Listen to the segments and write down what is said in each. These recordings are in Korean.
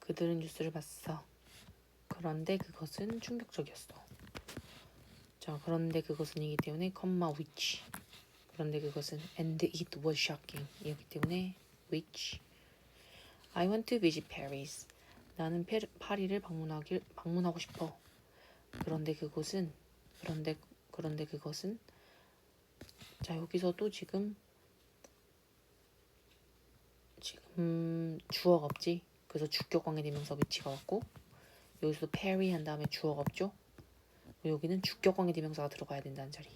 그들은 뉴스를 봤어. 그런데 그것은 충격적이었어. 자, 그런데 그것은이기 때문에 which. 그런데 그것은 and it was shocking 이었기 때문에 which. I want to visit Paris. 나는 파리를 방문하고 싶어. 그런데 그것은 자, 여기서도 지금 주어가 없지. 그래서 주격 관계대명사 위치가 왔고, 여기서도 Paris 한 다음에 주어가 없죠. 여기는 주격 관계대명사가 들어가야 된다는 자리.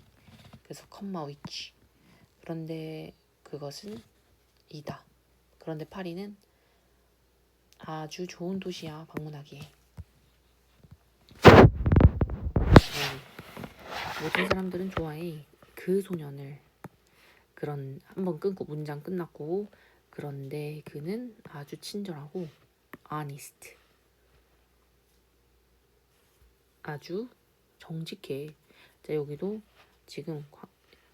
그래서 which. 그런데 그것은 이다. 그런데 파리는 아주 좋은 도시야, 방문하기에. 모든 사람들은 좋아해. 그 소년을. 한번 끊고 문장 끝났고, 그런데 그는 아주 친절하고 honest. 아주 정직해. 자, 여기도 지금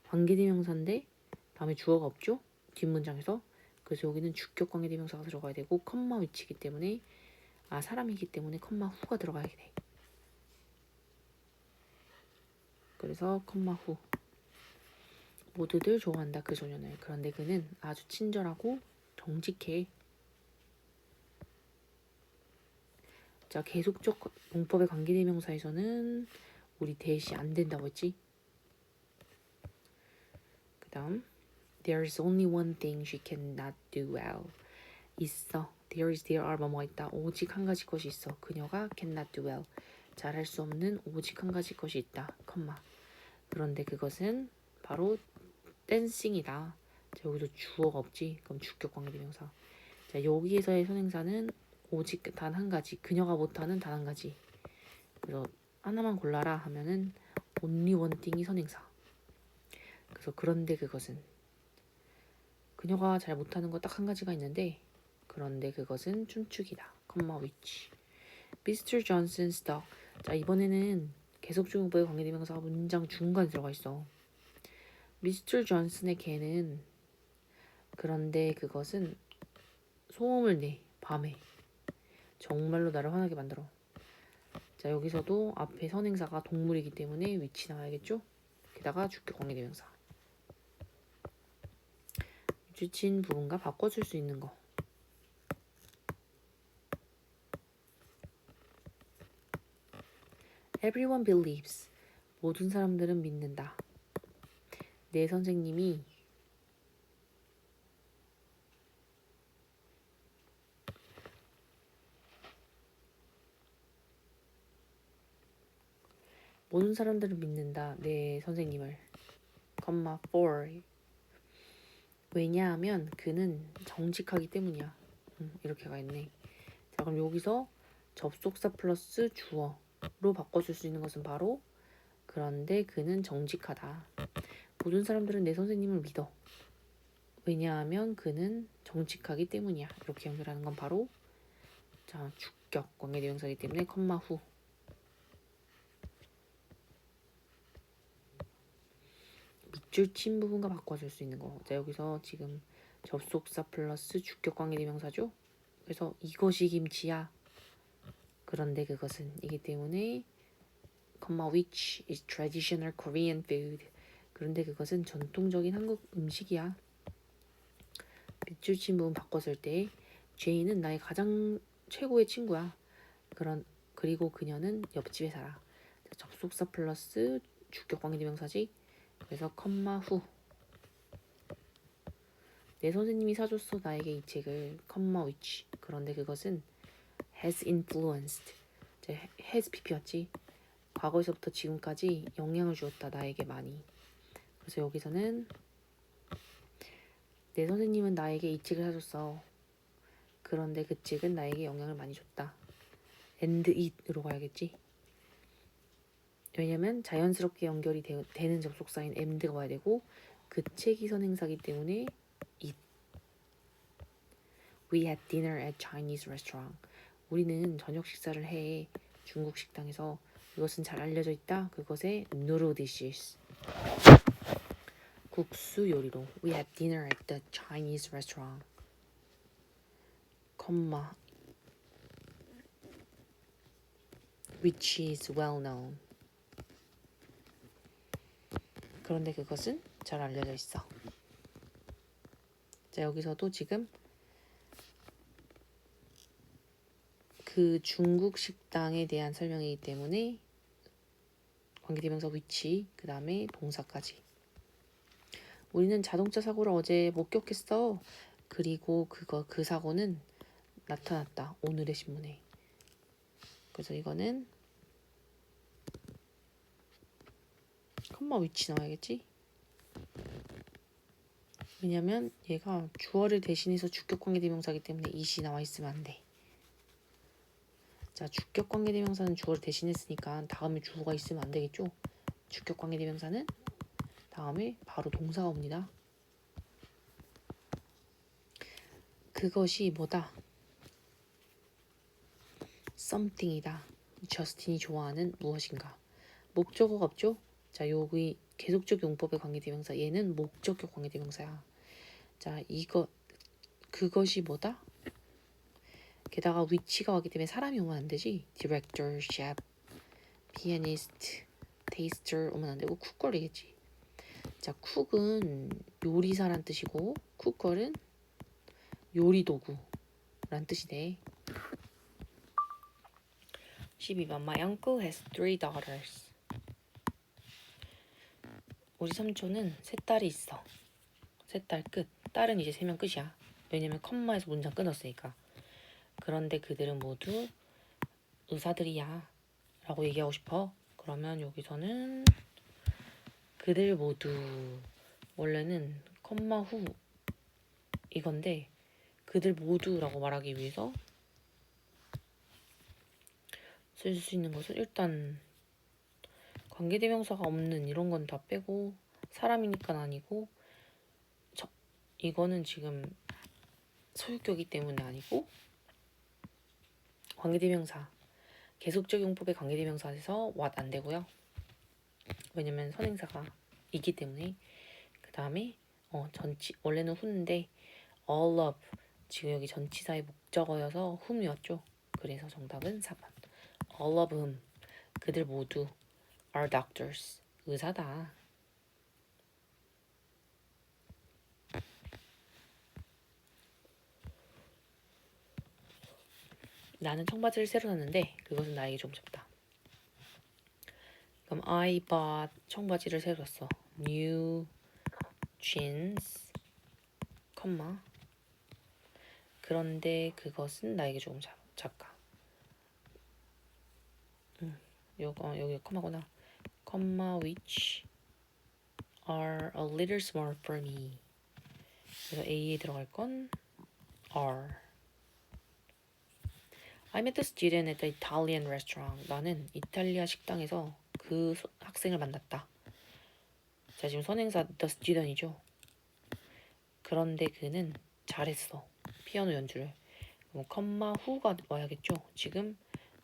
관계대명사인데 다음에 주어가 없죠? 뒷문장에서. 그래서 여기는 주격 관계대명사가 들어가야 되고 위치이기 때문에 사람이기 때문에 후가 들어가야 돼. 그래서 후. 모두들 좋아한다 그 소년을. 그런데 그는 아주 친절하고 정직해. 자, 계속적 용법의 관계대명사에서는 우리 대시 안 된다고 했지? 그 다음 There is only one thing she cannot do well. 있어. There are 뭐뭐 있다. 오직 한 가지 것이 있어. 그녀가 cannot do well. 잘할 수 없는 오직 한 가지 것이 있다. 그런데 그것은 바로 dancing이다. 자, 여기도 주어가 없지. 그럼 주격 관계대명사. 자, 여기에서의 선행사는 오직 단 한 가지. 그녀가 못하는 단 한 가지. 그래서 하나만 골라라 하면은 only one thing이 선행사. 그래서 그런데 그것은 그녀가 잘 못하는 거 딱 한 가지가 있는데 그런데 그것은 춤추기다. which. Mr. Johnson's dog. 자, 이번에는 계속적용법의 관계대명사가 문장 중간에 들어가 있어. Mr. Johnson의 개는 그런데 그것은 소음을 내. 밤에. 정말로 나를 화나게 만들어. 자, 여기서도 앞에 선행사가 동물이기 때문에 위치 나와야겠죠? 게다가 주격 관계대명사. 주친 부분과 바꿔줄 수 있는 거. Everyone believes. 모든 사람들은 믿는다. 내 선생님이 모든 사람들은 믿는다. 내 선생님을. for. 왜냐하면 그는 정직하기 때문이야. 이렇게 가 있네. 자, 그럼 여기서 접속사 플러스 주어로 바꿔줄 수 있는 것은 바로 그런데 그는 정직하다. 모든 사람들은 내 선생님을 믿어. 왜냐하면 그는 정직하기 때문이야. 이렇게 연결하는 건 바로 자, 주격 관계대명사이기 때문에 후. 밑줄 친 부분과 바꿔줄 수 있는 거. 자, 여기서 지금 접속사 플러스 주격 관계대명사죠. 그래서 이것이 김치야. 그런데 그것은 이기 때문에 which is traditional Korean food. 그런데 그것은 전통적인 한국 음식이야. 밑줄 친 부분 바꿨을 때 제이는 나의 가장 최고의 친구야. 그리고 그녀는 옆집에 살아. 접속사 플러스 주격 관계대명사지. 그래서 후. 내 선생님이 사줬어 나에게 이 책을 which. 그런데 그것은 has influenced. has pp였지. 과거에서부터 지금까지 영향을 주었다 나에게 많이. 그래서 여기서는 내 선생님은 나에게 이 책을 사줬어. 그런데 그 책은 나에게 영향을 많이 줬다. and it으로 가야겠지. 왜냐면 자연스럽게 연결이 되는 접속사인 amd가 와야 되고 그 책이 선행사기 때문에 it. We had dinner at Chinese restaurant. 우리는 저녁 식사를 해. 중국 식당에서. 그것은 잘 알려져 있다. 그것의 noodle dishes. 국수 요리로. We had dinner at the Chinese restaurant. which is well known. 그런데 그것은 잘 알려져 있어. 자, 여기서도 지금 그 중국 식당에 대한 설명이기 때문에 관계대명사 which, 그 다음에 동사까지. 우리는 자동차 사고를 어제 목격했어. 그리고 그 사고는 나타났다. 오늘의 신문에. 그래서 이거는 컴마 which 나와야겠지? 왜냐면 얘가 주어를 대신해서 주격 관계대명사이기 때문에 it이 나와 있으면 안 돼. 자, 주격 관계대명사는 주어를 대신했으니까 다음에 주어가 있으면 안 되겠죠? 주격 관계대명사는 다음에 바로 동사가 옵니다. 그것이 뭐다? something이다. 저스틴이 좋아하는 무엇인가? 목적어가 없죠? 자, 여기 계속적 용법의 관계대명사. 얘는 목적격 관계대명사야. 자, 그것이 뭐다? 게다가 which가 왔기 때문에 사람이 오면 안 되지. director, chef, pianist, taster 오면 안 되고 쿡걸이겠지. 자, 쿡은 요리사란 뜻이고 쿡걸은 요리도구란 뜻이네. 12번 My uncle has 3 daughters. 우리 삼촌은 3딸이 있어. 3딸 끝. 딸은 이제 3명 끝이야. 왜냐면 컴마에서 문장 끊었으니까. 그런데 그들은 모두 의사들이야 라고 얘기하고 싶어. 그러면 여기서는 그들 모두, 원래는 컴마 후 이건데 그들 모두라고 말하기 위해서 쓸 수 있는 것은 일단 관계대명사가 없는 이런 건 다 빼고 사람이니까 아니고 이거는 지금 소유격이기 때문에 아니고 관계대명사 계속적 용법의 관계대명사에서 what 안 되고요. 왜냐면 선행사가 있기 때문에. 그 다음에 원래는 who인데 all of 지금 여기 전치사의 목적어여서 whom이었죠. 그래서 정답은 4번. all of whom 그들 모두 are doctors 의사다. 나는 청바지를 새로 샀는데 그것은 나에게 좀 적다. 그럼 I bought 청바지를 새로 샀어. new jeans, 컴마. 그런데 그것은 나에게 조금 작가. 여기 컴마구나. 컴마 which are a little small for me. 그래서 A에 들어갈 건 are. I met a student at the Italian restaurant. 나는 이탈리아 식당에서 그 학생을 만났다. 자, 지금 선행사 the student이죠. 그런데 그는 잘했어. 피아노 연주를. 컴마 후가 와야겠죠. 지금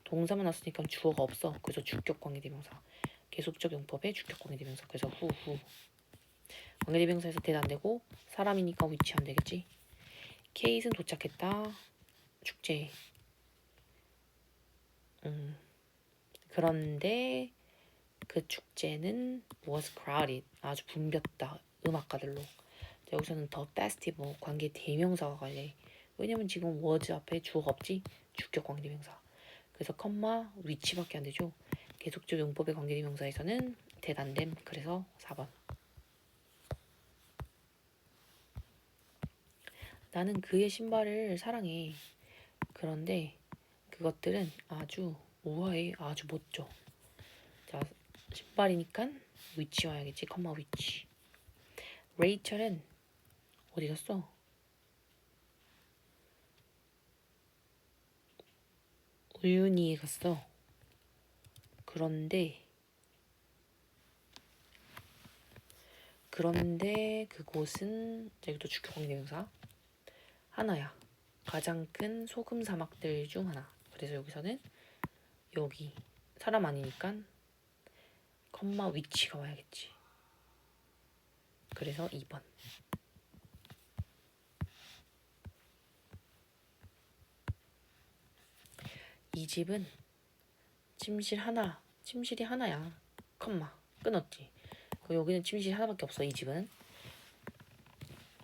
동사만 왔으니까 주어가 없어. 그래서 주격 관계대명사. 계속적 용법의 주격 관계대명사. 그래서 후. 관계대명사에서 대도 안 되고 사람이니까 which 안 되겠지. 케이트는 도착했다. 축제. 그런데 그 축제는 was crowded. 아주 붐볐다. 음악가들로. 자, 여기서는 the festival 관계 대명사가 관리. 왜냐면 지금 was 앞에 주어가 없지. 주격 관계대명사. 그래서 컴마 which밖에 안 되죠. 계속적 용법의 관계대명사에서는 대단됨. 그래서 4번. 나는 그의 신발을 사랑해. 그런데 그것들은 아주 우아해. 아주 멋져. 자, 신발이니까 which 와야겠지. 컴마 which. 레이첼은 어디 갔어? 우윤희에 갔어. 그런데 그곳은 여기도 주격 관계명사 하나야. 가장 큰 소금 사막들 중 하나. 그래서 여기서는 여기 사람 아니니까 컴마 위치가 와야겠지. 그래서 2번. 이 집은 침실 하나. 침실이 하나야. 컴마. 끊었지. 여기는 침실이 하나밖에 없어. 이 집은.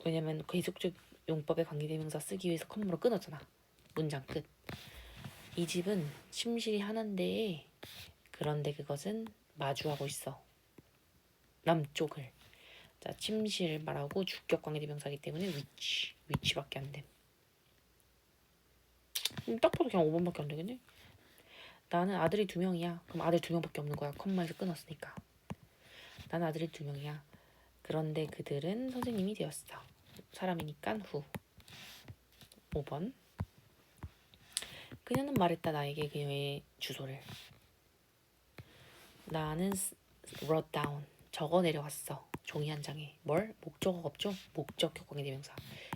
왜냐면 계속적 용법의 관계대명사 쓰기 위해서 컴마로 끊었잖아. 문장 끝. 이 집은 침실이 하나인데 그런데 그것은 마주하고 있어. 남쪽을. 자, 침실 말하고 주격 관계대명사이기 때문에 위치밖에 안 됨. 딱 봐도 그냥 5번밖에 안 되겠네. 나는 아들이 2명이야. 그럼 아들 2명밖에 없는 거야. 컴마에서 끊었으니까. 나는 아들이 2명이야. 그런데 그들은 선생님이 되었어. 사람이니까 후. 5번. 그녀는 말했다 나에게 그녀의 주소를. 나는 wrote down. 적어 내려갔어. 종이 한 장에. 뭘? 목적어가 없죠? 목적격 관계대명사.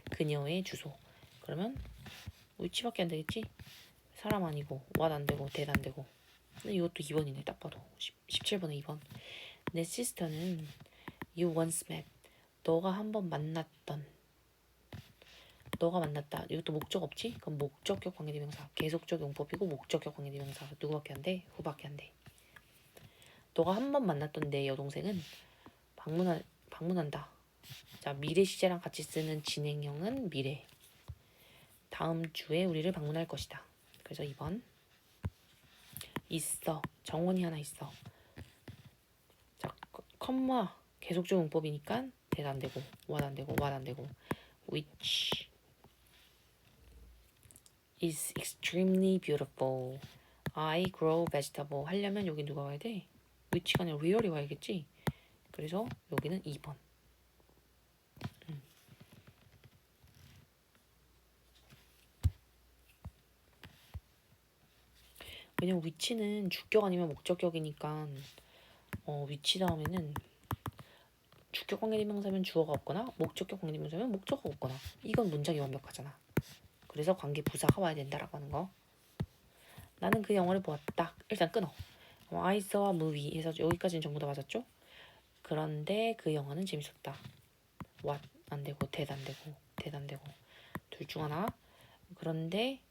그녀의 주소. 그러면 위치밖에 안 되겠지? 사람 아니고 what 안 되고 that 안 되고. 근데 이것도 2번이네. 딱 봐도 17번에 2번. 내 시스터는 you once met. 너가 한번 만났던. 너가 만났다. 이것도 목적 없지? 그럼 목적격 관계대명사. 계속적 용법이고 목적격 관계대명사. 누구밖에 안 돼? 후밖에 안 돼. 너가 한 번 만났던 내 여동생은 방문한다. 자, 미래 시제랑 같이 쓰는 진행형은 미래. 다음 주에 우리를 방문할 것이다. 그래서 2번. 있어. 정원이 하나 있어. 자, 컴마 계속적 용법이니까 that 안 되고 what 안 되고 what 안 되고 which is extremely beautiful. I grow vegetable 하려면 여기 누가 와야 돼? which가 아니라 where이 와야겠지? 그래서 여기는 2번. 왜냐면 위치는 주격 아니면 목적격이니까 위치 다음에는 주격 관계대명사면 주어가 없거나 목적격 관계대명사면 목적어가 없거나 이건 문장이 완벽하잖아. 그래서 관계 부사가 와야 된다라고 하는 거. 나는 그 영화를 보았다. 일단 끊어. I saw a movie 해서 여기까지는 전부 다 맞았죠? 그런데 그 영화는 재밌었다. what 안 되고 that 안 되고 that 안 되고 둘 중 하나. 그런데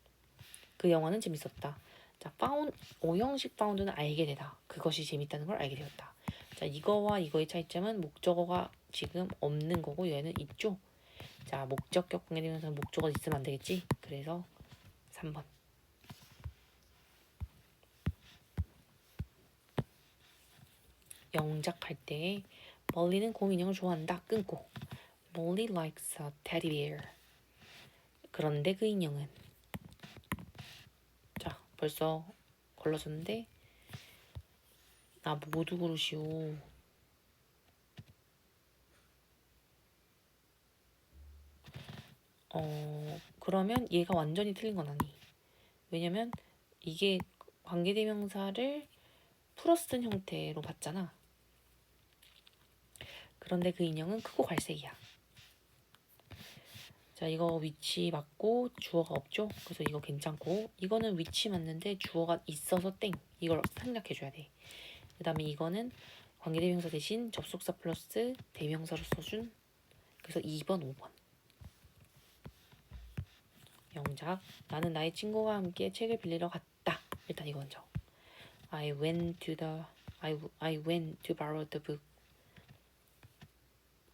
그 영화는 재밌었다. 자, found 5형식 found는 알게 되다. 그것이 재밌다는 걸 알게 되었다. 자, 이거와 이거의 차이점은 목적어가 지금 없는 거고 얘는 있죠. 자, 목적격 관계대명사 목적어 있으면 안 되겠지. 그래서 3번. 영작할 때 멀리는 곰 인형을 좋아한다. 끊고 Molly likes a teddy bear. 그런데 그 인형은 자, 벌써 걸러졌는데 모두 고르시오. 그러면 얘가 완전히 틀린 건 아니. 왜냐면 이게 관계대명사를 풀어 쓴 형태로 봤잖아. 그런데 그 인형은 크고 갈색이야. 자, 이거 위치 맞고 주어가 없죠? 그래서 이거 괜찮고 이거는 위치 맞는데 주어가 있어서 땡. 이걸 생략해줘야 돼. 그 다음에 이거는 관계대명사 대신 접속사 플러스 대명사로 써준 그래서 2번, 5번. 영작. 나는 나의 친구와 함께 책을 빌리러 갔다. 일단 이거 먼저. I went to borrow the book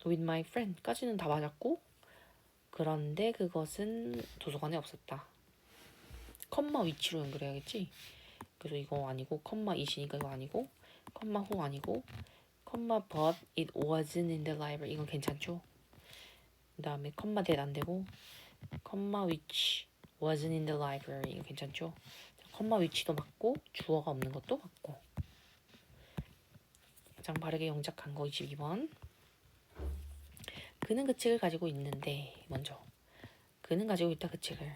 with my friend. 까지는 다 맞았고 그런데 그것은 도서관에 없었다. 컴마 위치로 연결해야겠지. 그래서 이거 아니고 컴마 이시니까 이거 아니고 컴마 호 아니고 컴마 but it wasn't in the library. 이건 괜찮죠. 그 다음에 컴마 that 안 되고 컴마 which wasn't in the library. 이거 괜찮죠. 컴마 위치도 맞고 주어가 없는 것도 맞고 가장 바르게 영작한 거 22번. 그는 그 책을 가지고 있는데 먼저 그는 가지고 있다 그 책을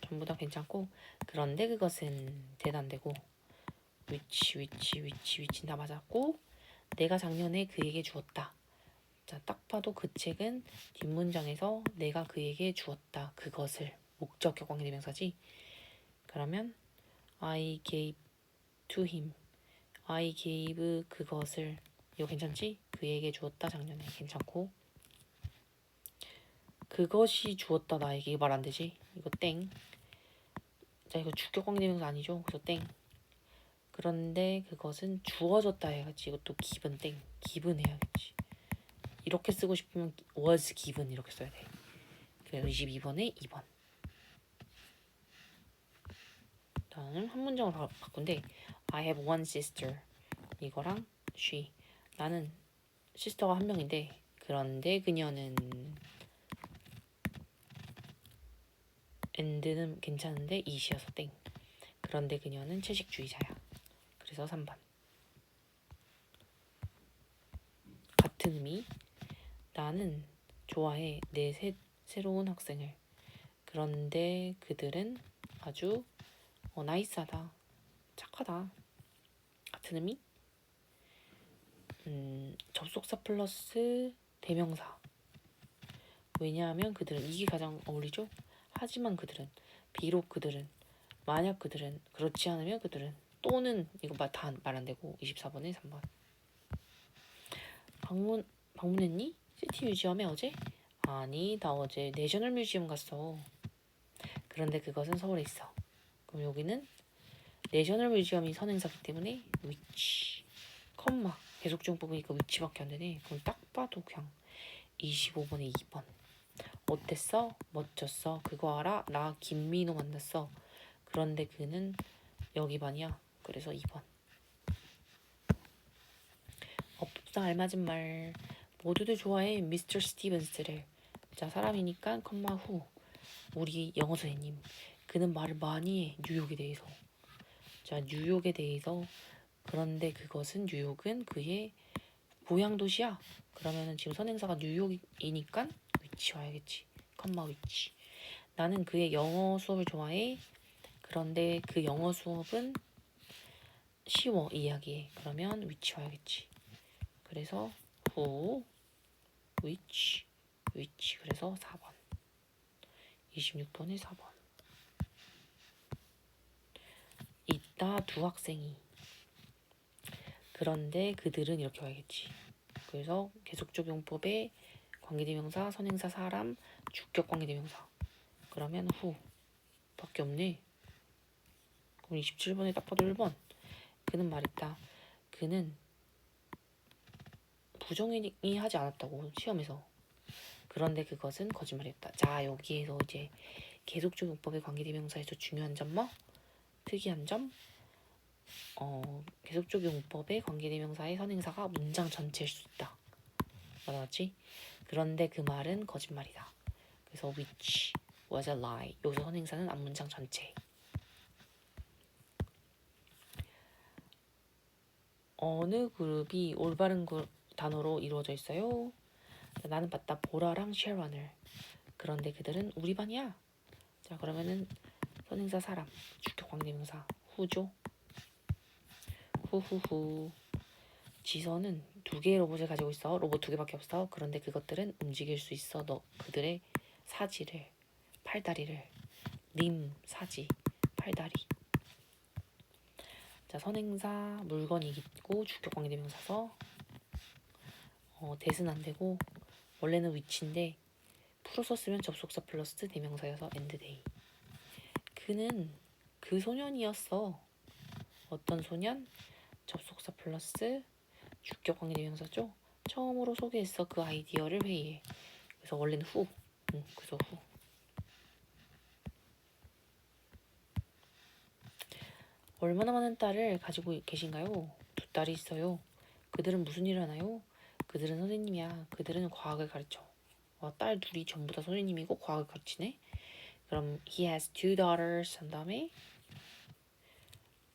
전부 다 괜찮고 그런데 그것은 대단되고 위치 다 맞았고 내가 작년에 그에게 주었다. 자, 딱 봐도 그 책은 뒷문장에서 내가 그에게 주었다. 그것을 목적격 관계대명사지. 그러면 I gave to him. I gave 그것을 이거 괜찮지? 그에게 주었다 작년에 괜찮고 그것이 주었다 나에게 이거 말 안 되지? 이거 땡. 자, 이거 주격 관계대명사 아니죠? 그래서 땡. 그런데 그것은 주어졌다 해야지. 이것도 given 땡. given 해야겠지. 이렇게 쓰고 싶으면 was given 이렇게 써야 돼. 그래서 22번에 2번. 다음 한 문장으로 바꾼데 I have one sister. 이거랑 she. 나는 시스터가 한 명인데 그런데 그녀는 and는 괜찮은데 it이어서 땡. 그런데 그녀는 채식주의자야. 그래서 3번. 같은 의미. 나는 좋아해 내 새로운 학생을. 그런데 그들은 아주 나이스하다. 착하다. 같은 의미. 접속사 플러스 대명사. 왜냐하면 그들은 이게 가장 어울리죠. 하지만 그들은, 비록 그들은, 만약 그들은, 그렇지 않으면 그들은, 또는 이거 다 말 안 되고 24번에 3번. 방문했니? 시티 뮤지엄에 어제? 아니, 나 어제 내셔널 뮤지엄 갔어. 그런데 그것은 서울에 있어. 그럼 여기는 내셔널 뮤지엄이 선행사기 때문에 which, 컴마 계속주용법이니까 which밖에 안 되네. 그럼 딱 봐도 그냥 25번에 2번. 어땠어? 멋졌어. 그거 알아? 나 김민호 만났어. 그런데 그는 여기 반이야. 그래서 2번. 업상 알맞은 말. 모두들 좋아해 미스터 스티븐스를. 자, 사람이니까 컴마 후. 우리 영어 선생님. 그는 말을 많이 해. 뉴욕에 대해서. 자, 뉴욕에 대해서. 그런데 그것은 뉴욕은 그의 고향 도시야. 그러면은 지금 선행사가 뉴욕이니까 위치 와야겠지. 컴마 위치. 나는 그의 영어 수업을 좋아해. 그런데 그 영어 수업은 쉬워 이야기해. 그러면 위치 와야겠지. 그래서 who, which, which. 그래서 4번. 26번에 4번. 있다 두 학생이. 그런데 그들은 이렇게 와야겠지. 그래서 계속적 용법의 관계대명사, 선행사, 사람, 주격 관계대명사. 그러면 who 밖에 없네. 그럼 27번에 딱 봐도 1번. 그는 말했다. 그는 부정행위 하지 않았다고 시험에서. 그런데 그것은 거짓말이었다. 자, 여기에서 이제 계속적 용법의 관계대명사에서 중요한 점 뭐? 특이한 점? 계속적 용법의 관계대명사의 선행사가 문장 전체일 수 있다. 맞았지? 그런데 그 말은 거짓말이다. 그래서 which was a lie. 여기서 선행사는 앞문장 전체. 어느 그룹이 올바른 단어로 이루어져 있어요? 나는 봤다 보라랑 쉐런을. 그런데 그들은 우리 반이야. 자, 그러면은 선행사 사람, 주격 관계명사 후죠. 후후후. 지선은 2개의 로봇을 가지고 있어. 로봇 2개밖에 없어. 그런데 그것들은 움직일 수 있어. 너 그들의 사지를, 팔다리를. 님, 사지, 팔다리. 자, 선행사 물건이 있고 주격 관계대명사서 대은 안 되고 원래는 위치인데 풀어서 쓰면 접속사 플러스 대명사여서 and they. 그는 그 소년이었어. 어떤 소년? 접속사 플러스 주격 관계대명사죠. 처음으로 소개했어. 그 아이디어를 회의해. 그래서 원래는 who. 그래서 who. 얼마나 많은 딸을 가지고 계신가요? 2딸이 있어요. 그들은 무슨 일을 하나요? 그들은 선생님이야. 그들은 과학을 가르쳐. 딸 둘이 전부 다 선생님이고 과학을 가르치네. 그럼 he has 2 daughters 한 다음에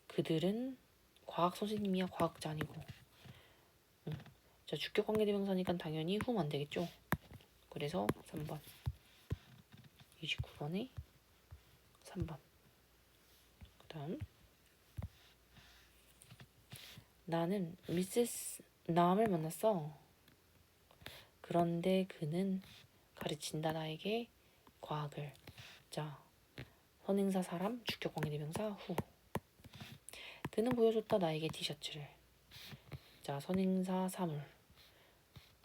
그들은 과학 선생님이야. 과학자 아니고. 자, 주격 관계대명사니까 당연히 whom 안 되겠죠. 그래서 3번. 29번에 3번. 그 다음 나는 미세스 남을 만났어. 그런데 그는 가르친다 나에게 과학을. 자, 선행사 사람, 주격 관계대명사 후. 그는 보여줬다 나에게 티셔츠를. 자, 선행사 사물.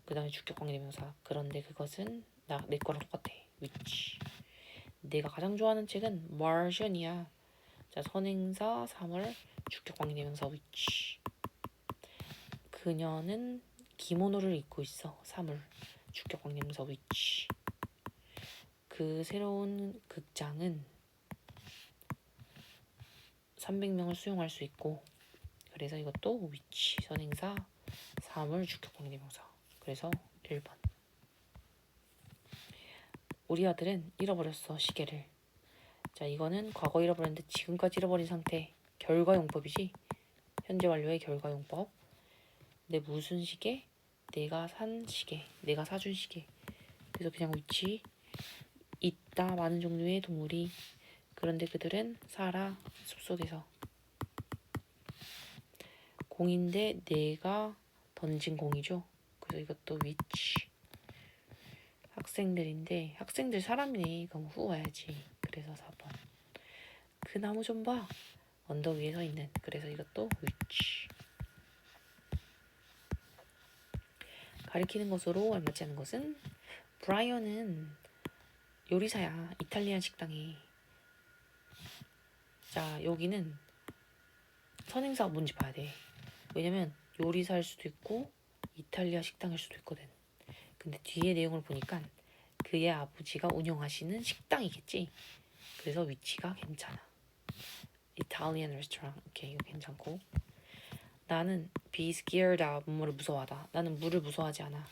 그 다음에 주격 관계대명사. 그런데 그것은 내 거랑 똑같아. which. 내가 가장 좋아하는 책은 마르션이야. 자, 선행사 3월 주격관계대명사 which. 그녀는 기모노를 입고 있어. 3월 주격관계대명사 which. 그 새로운 극장은 300명을 수용할 수 있고, 그래서 이것도 which 선행사 3월 주격관계대명사. 그래서 1번. 우리 아들은 잃어버렸어 시계를. 자, 이거는 과거 잃어버렸는데 지금까지 잃어버린 상태. 결과용법이지. 현재 완료의 결과용법. 근데 무슨 시계? 내가 산 시계. 내가 사준 시계. 그래서 그냥 위치. 있다 많은 종류의 동물이. 그런데 그들은 살아 숲속에서. 공인데 내가 던진 공이죠. 그래서 이것도 which. 학생들인데 학생들 사람이네. 그럼 who 와야지. 그래서 4번. 그 나무 좀 봐. 언덕 위에 서 있는. 그래서 이것도 which. 가리키는 것으로 알맞지 않은 것은 브라이언은 요리사야. 이탈리안 식당에. 자, 여기는 선행사가 뭔지 봐야 돼. 왜냐면 요리사일 수도 있고 이탈리아 식당일 수도 있거든. 근데 뒤에 내용을 보니까 그의 아버지가 운영하시는 식당이겠지. 그래서 위치가 괜찮아. Italian restaurant. 오케이, 이거 괜찮고. 나는 be scared다. 뭐를 무서워하다. 나는 물을 무서워하지 않아.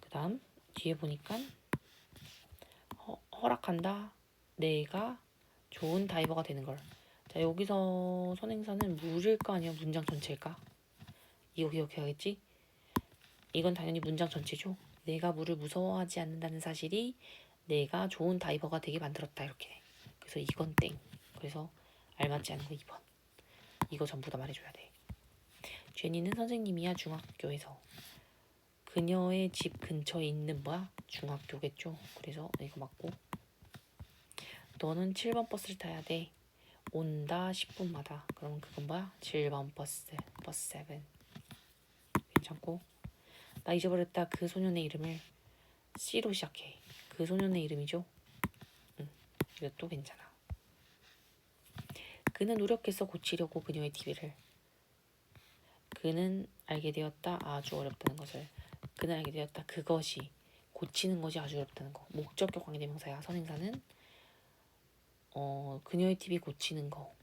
그 다음 뒤에 보니까 허락한다. 내가 좋은 다이버가 되는 걸. 자, 여기서 선행사는 물일까 아니면 문장 전체일까? 이거 기억해야겠지? 이건 당연히 문장 전체죠. 내가 물을 무서워하지 않는다는 사실이 내가 좋은 다이버가 되게 만들었다. 이렇게. 그래서 이건 땡. 그래서 알맞지 않은 거 2번. 이거 전부 다 말해줘야 돼. 제니는 선생님이야. 중학교에서. 그녀의 집 근처에 있는 뭐야? 중학교겠죠. 그래서 이거 맞고. 너는 7번 버스를 타야 돼. 온다 10분마다. 그러면 그건 뭐야? 7번 버스. 버스 7. 괜찮고. 나 잊어버렸다. 그 소년의 이름을 C로 시작해. 그 소년의 이름이죠. 이것도 괜찮아. 그는 노력해서 고치려고 그녀의 TV를. 그는 알게 되었다. 아주 어렵다는 것을. 그는 알게 되었다. 그것이. 고치는 것이 아주 어렵다는 거. 목적격 관계대명사야. 선행사는 그녀의 TV 고치는 거.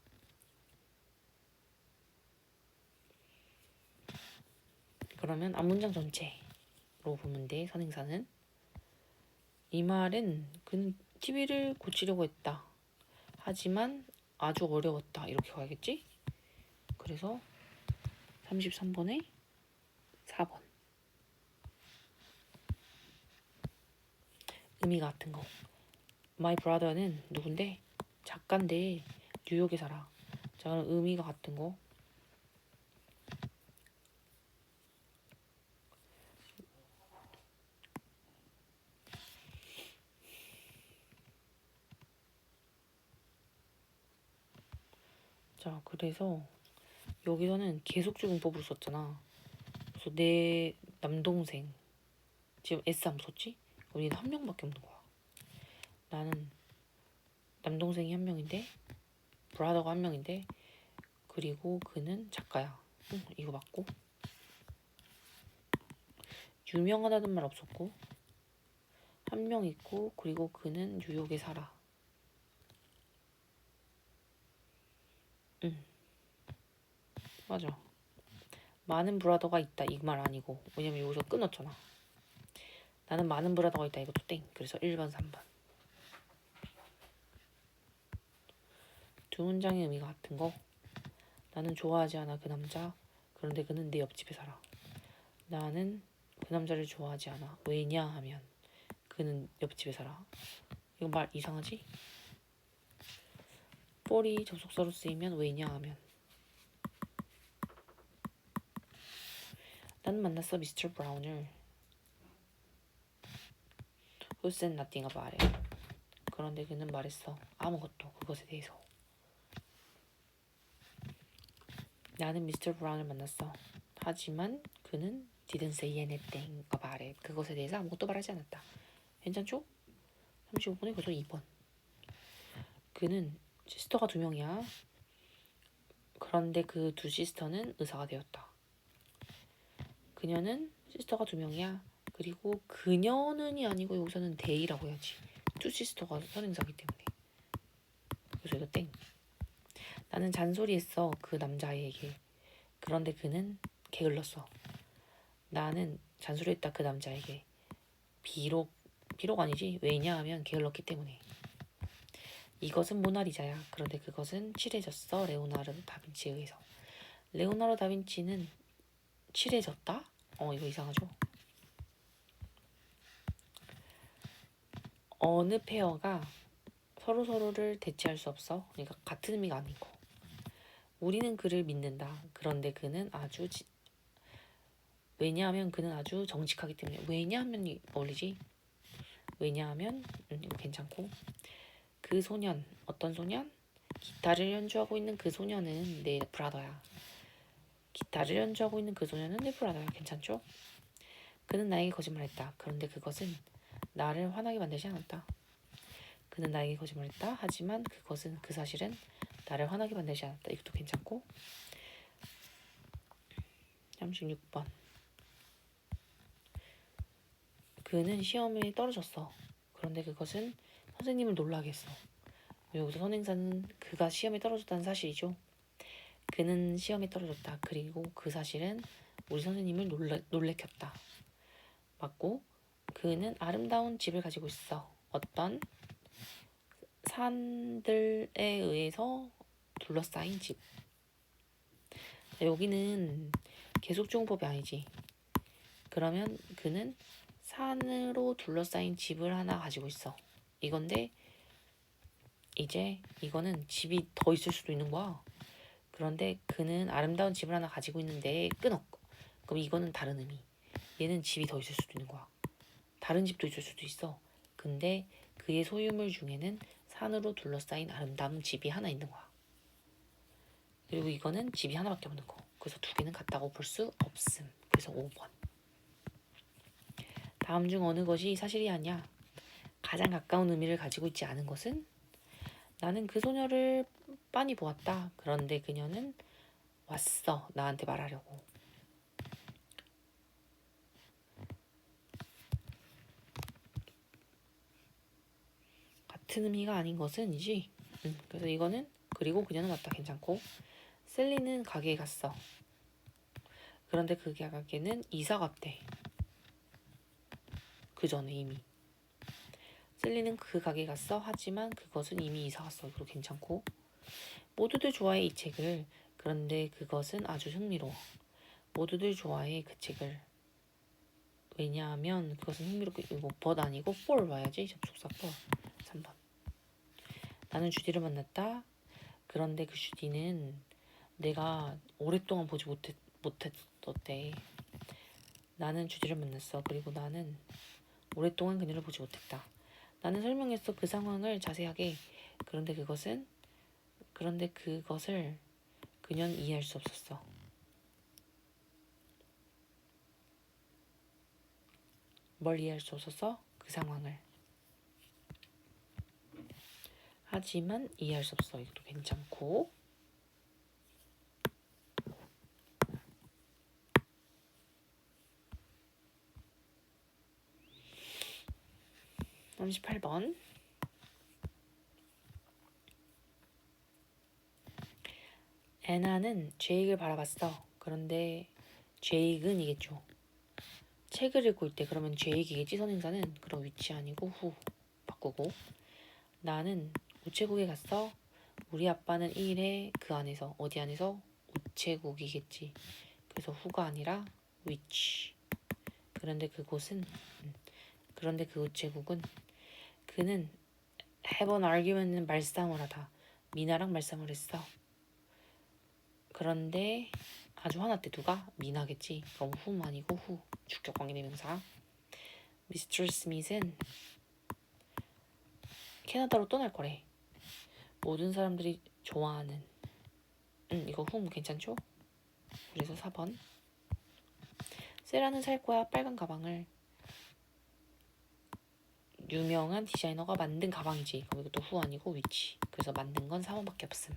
그러면 앞문장 전체로 보면 돼. 선행사는. 이 말은 그는 TV를 고치려고 했다. 하지만 아주 어려웠다. 이렇게 가야겠지? 그래서 33번에 4번. 의미가 같은 거. My brother는 누군데? 작가인데 뉴욕에 살아. 자, 그럼 의미가 같은 거. 자, 그래서 여기서는 계속적 용법으로 썼잖아. 그래서 내 남동생 지금 S 안 썼지? 우리는 한 명밖에 없는 거야. 나는 남동생이 한 명인데 브라더가 한 명인데 그리고 그는 작가야. 이거 맞고. 유명하다는 말 없었고 한 명 있고 그리고 그는 뉴욕에 살아. 맞아. 많은 브라더가 있다 이 말 아니고. 왜냐면 여기서 끊었잖아. 나는 많은 브라더가 있다 이것도 땡. 그래서 1번 3번. 두 문장의 의미가 같은 거. 나는 좋아하지 않아 그 남자. 그런데 그는 내 옆집에 살아. 나는 그 남자를 좋아하지 않아. 왜냐하면 그는 옆집에 살아. 이거 말 이상하지? for이 접속사로 쓰이면 왜냐하면. 나는 만났어 미스터 브라운을. Who said nothing about it. 그런데 그는 말했어. 아무것도 그것에 대해서. 나는 미스터 브라운을 만났어. 하지만 그는 didn't say anything about it. 그것에 대해서 아무것도 말하지 않았다. 괜찮죠? 35번에 그래서 2번. 그는 시스터가 2명이야. 그런데 그 두 시스터는 의사가 되었다. 그녀는 시스터가 2명이야. 그리고 그녀는이 아니고 여기서는 데이라고 해야지. 투 시스터가 선행사기 때문에. 그래서 이거 땡. 나는 잔소리했어 그 남자애에게. 그런데 그는 게을렀어. 나는 잔소리했다 그 남자에게. 비록 아니지. 왜냐하면 게을렀기 때문에. 이것은 모나리자야. 그런데 그것은 칠해졌어. 레오나르도 다빈치에 의해서. 레오나르도 다빈치는 칠해졌다? 이거 이상하죠? 어느 페어가 서로를 대체할 수 없어. 그러니까 같은 의미가 아니고. 우리는 그를 믿는다. 그런데 그는 왜냐하면 그는 아주 정직하기 때문에. 왜냐하면이 어울리지? 왜냐하면 이거 괜찮고. 그 소년, 어떤 소년? 기타를 연주하고 있는 그 소년은 내 브라더야. 기타를 연주하고 있는 그 소년은 내 브라더야. 괜찮죠? 그는 나에게 거짓말했다. 그런데 그것은 나를 화나게 만들지 않았다. 그는 나에게 거짓말했다. 하지만 그 사실은 나를 화나게 만들지 않았다. 이것도 괜찮고. 36번. 그는 시험에 떨어졌어. 그런데 그것은 선생님을 놀라게 했어. 여기서 선행사는 그가 시험에 떨어졌다는 사실이죠. 그는 시험에 떨어졌다. 그리고 그 사실은 우리 선생님을 놀래켰다. 맞고, 그는 아름다운 집을 가지고 있어. 어떤 산들에 의해서 둘러싸인 집. 여기는 계속주음법이 아니지. 그러면 그는 산으로 둘러싸인 집을 하나 가지고 있어. 이건데 이제 이거는 집이 더 있을 수도 있는 거야. 그런데 그는 아름다운 집을 하나 가지고 있는데 끊어. 그럼 이거는 다른 의미. 얘는 집이 더 있을 수도 있는 거야. 다른 집도 있을 수도 있어. 근데 그의 소유물 중에는 산으로 둘러싸인 아름다운 집이 하나 있는 거야. 그리고 이거는 집이 하나밖에 없는 거. 그래서 두 개는 같다고 볼 수 없음. 그래서 5번. 다음 중 어느 것이 사실이 아니야? 가장 가까운 의미를 가지고 있지 않은 것은? 나는 그 소녀를 빤히 보았다. 그런데 그녀는 왔어. 나한테 말하려고. 같은 의미가 아닌 것은이지. 그래서 이거는 그리고 그녀는 왔다. 괜찮고. 셀리는 가게에 갔어. 그런데 그 가게는 이사 갔대. 그 전에 이미. 셀리는 그 가게에 갔어. 하지만 그것은 이미 이사 갔어. 이거 괜찮고. 모두들 좋아해 이 책을. 그런데 그것은 아주 흥미로워. 모두들 좋아해 그 책을. 왜냐하면 그것은 흥미롭고 이거 but 아니고 for 봐야지. 접속사 for. 3번. 나는 주디를 만났다. 그런데 그 주디는 내가 오랫동안 보지 못했었대. 나는 주디를 만났어. 그리고 나는 오랫동안 그녀를 보지 못했다. 나는 설명했어. 그 상황을 자세하게. 그런데 그것을 그녀는 이해할 수 없었어. 뭘 이해할 수 없었어? 그 상황을. 하지만 이해할 수 없어. 이것도 괜찮고. 38번. 애나는 제익을 바라봤어. 그런데 제익은 이겠죠. 책을 읽고 있대. 그러면 제익이겠지. 선행사는. 그럼 위치 아니고 후 바꾸고. 나는 우체국에 갔어. 우리 아빠는 이 일에 그 안에서. 어디 안에서? 우체국이겠지. 그래서 후가 아니라 which. 그런데 그곳은 그런데 그 우체국은 그는 have an argument는 말싸움을 하다. 미나랑 말싸움을 했어. 그런데 아주 화났대. 누가? 미나겠지. 그럼 whom 아니고 who. 주격 관계대명사. 미스터 스밋은 캐나다로 떠날 거래. 모든 사람들이 좋아하는 이거 whom 괜찮죠? 그래서 4번. 세라는 살 거야. 빨간 가방을. 유명한 디자이너가 만든 가방이지. 그럼 이것도 who 아니고 which. 그래서 만든 건 4번밖에 없음.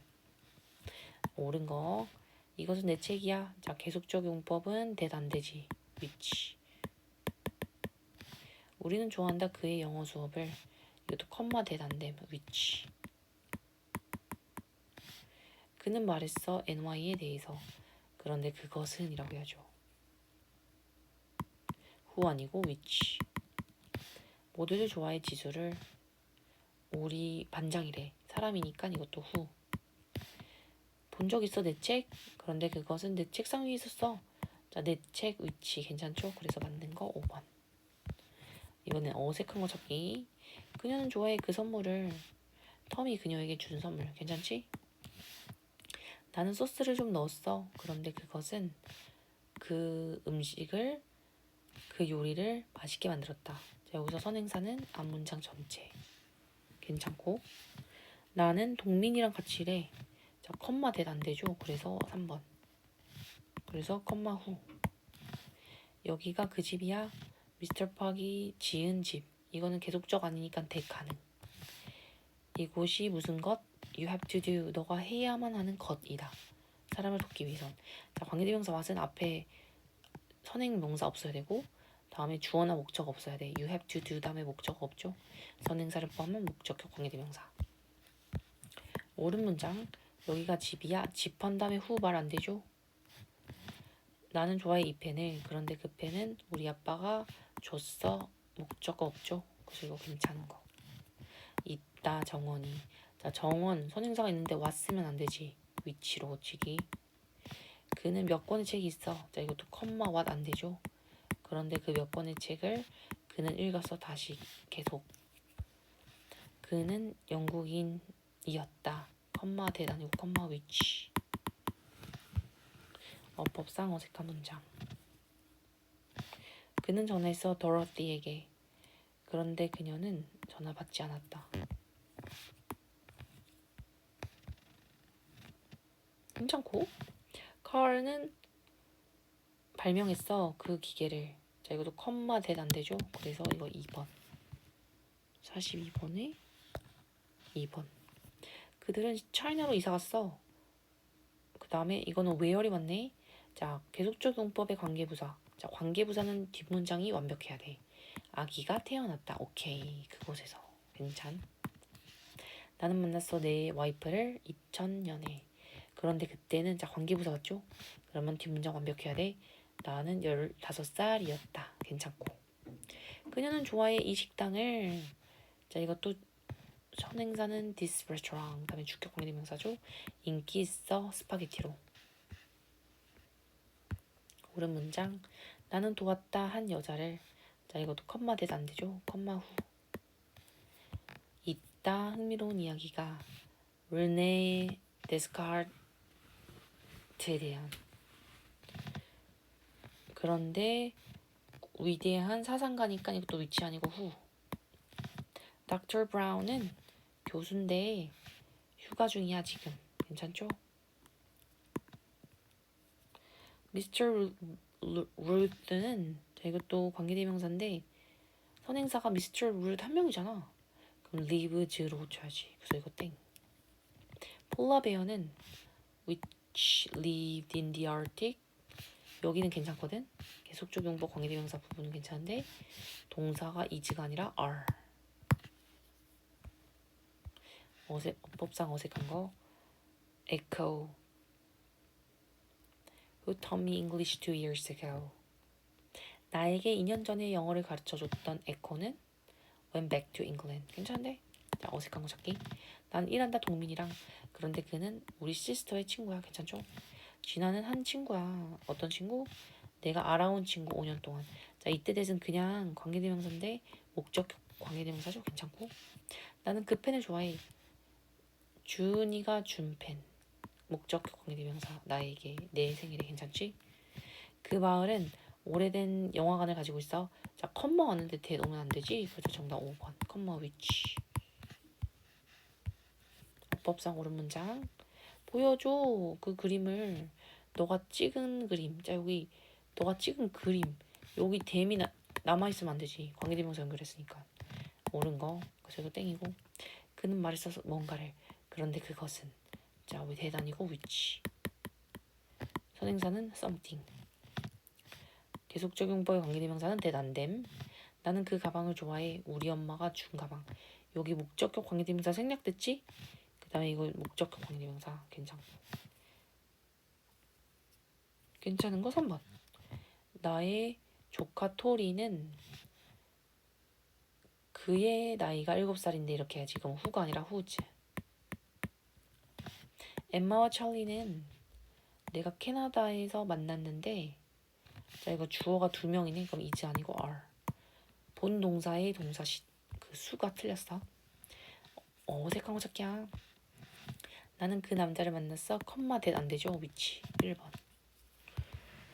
옳은 거. 이것은 내 책이야. 자, 계속적 용법은 that 안 되지. which. 우리는 좋아한다 그의 영어 수업을. 이것도 컴마 that 안 됨. which. 그는 말했어 NY에 대해서. 그런데 그것은 이라고 해야죠. who 아니고 which. 모두들 좋아해 지수를. 우리 반장이래. 사람이니까 이것도 who. 본 적 있어 내 책? 그런데 그것은 내 책상 위에 있었어. 자, 내 책 위치 괜찮죠? 그래서 만든 거 5번. 이번엔 어색한 거 찾기. 그녀는 좋아해 그 선물을. 텀이 그녀에게 준 선물. 괜찮지? 나는 소스를 좀 넣었어. 그런데 그것은 그 음식을, 그 요리를 맛있게 만들었다. 자, 여기서 선행사는 앞문장 전체. 괜찮고. 나는 동민이랑 같이 일해. 자, 컴마 that 안 되죠? 그래서 3번. 그래서 컴마 후. 여기가 그 집이야. 미스터 팍이 지은 집. 이거는 계속적 아니니까 that 가능. 이곳이 무슨 것? You have to do. 너가 해야만 하는 것이다. 사람을 돕기 위해선. 자, 관계대명사 what은 앞에 선행명사 없어야 되고 다음에 주어나 목적 없어야 돼. You have to do 다음에 목적 없죠. 선행사를 포함한 목적격 관계대명사. 옳은 문장. 여기가 집이야. 집 한 다음에 후 말 안 되죠. 나는 좋아해 이 펜을. 그런데 그 펜은 우리 아빠가 줬어. 목적 없죠. 그래서 이거 괜찮은 거. 있다 정원이. 자, 정원 선행사가 있는데 왔으면 안 되지. 위치로 고치기. 그는 몇 권의 책이 있어. 자, 이것도 컴마 왓 안 되죠. 그런데 그 몇 권의 책을 그는 읽었어. 다시 계속. 그는 영국인이었다. 컴마 that 아니고 컴마 which. 어법상 어색한 문장. 그는 전화했어 도로티에게. 그런데 그녀는 전화 받지 않았다. 괜찮고. 카얼은 발명했어 그 기계를. 자, 이것도 컴마 that 안 되죠. 그래서 이거 2번. 42번에 2번. 그들은 차이나로 이사 갔어. 그 다음에 이거는 where이 맞네. 자, 계속적 용법의 관계부사. 자, 관계부사는 뒷문장이 완벽해야 돼. 아기가 태어났다. 오케이. 그곳에서. 괜찮. 나는 만났어 내 와이프를 2000년에. 그런데 그때는 자, 관계부사 같죠? 그러면 뒷문장 완벽해야 돼. 나는 15살이었다. 괜찮고. 그녀는 좋아해 이 식당을. 자, 이것도 선행사는 this restaurant. 그다음에 주격 관계대명사죠. 인기 있어 스파게티로. 옳은 문장. 나는 도왔다 한 여자를. 자, 이것도 컴마 that 안 되죠. 컴마 후. 있다 흥미로운 이야기가. 르네 데스카르트에 대한. 그런데 위대한 사상가니까 이것도 위치 아니고 후. 닥터 브라운은 교수인데 휴가 중이야 지금. 괜찮죠? 미스터 루트는 이것도 관계대명사인데 선행사가 미스터 루트 한 명이잖아. 그럼 lives로 고쳐야지. 그래서 이거 땡. 폴라베어는 which lived in the Arctic. 여기는 괜찮거든. 계속적 용법 관계대명사 부분은 괜찮은데 동사가 is가 아니라 are. 법상 어색한 거. echo. Who taught me English 2 years ago. 나에게 2년 전에 영어를 가르쳐줬던 에코는 went back to England. 괜찮은데? 자, 어색한 거 찾기. 난 일한다 동민이랑. 그런데 그는 우리 시스터의 친구야. 괜찮죠? 진아는 한 친구야. 어떤 친구? 내가 알아온 친구 5년 동안. 자, 이때 대신 그냥 관계대명사인데 목적 관계대명사죠. 괜찮고. 나는 그 펜을 좋아해. 준이가 준 펜. 목적 관계대명사. 나에게 내 생일에. 괜찮지? 그 마을은 오래된 영화관을 가지고 있어. 자, 컴마 왔는데 대 넣으면 안 되지. 그래서 정답 5번. 컴마 위치. 어법상 옳은 문장. 보여줘 그 그림을. 너가 찍은 그림. 자, 여기 너가 찍은 그림. 여기 댐이 남아있으면 안 되지. 관계대명사 연결했으니까. 옳은 거. 그래서 이거 땡이고. 그는 말했어 뭔가를. 그런데 그것은. 자, 왜 대단이고 which. 선행사는 something. 계속적용법의 관계대명사는 대단됨. 나는 그 가방을 좋아해. 우리 엄마가 준 가방. 여기 목적격 관계대명사 생략됐지? 그 다음에 이거 목적격 관계대명사 괜찮고. 괜찮은 거 3번. 나의 조카 토리는 그의 나이가 7살인데 이렇게 해야지. 그럼 후가 아니라 후즈. 엠마와 찰리는 내가 캐나다에서 만났는데 자 이거 주어가 2명이네. 그럼 is 아니고 are. 본 동사의 동사 그 수가 틀렸어. 어색한 거 찾기야. 나는 그 남자를 만났어. 컴마 대 안 되죠. which 1번.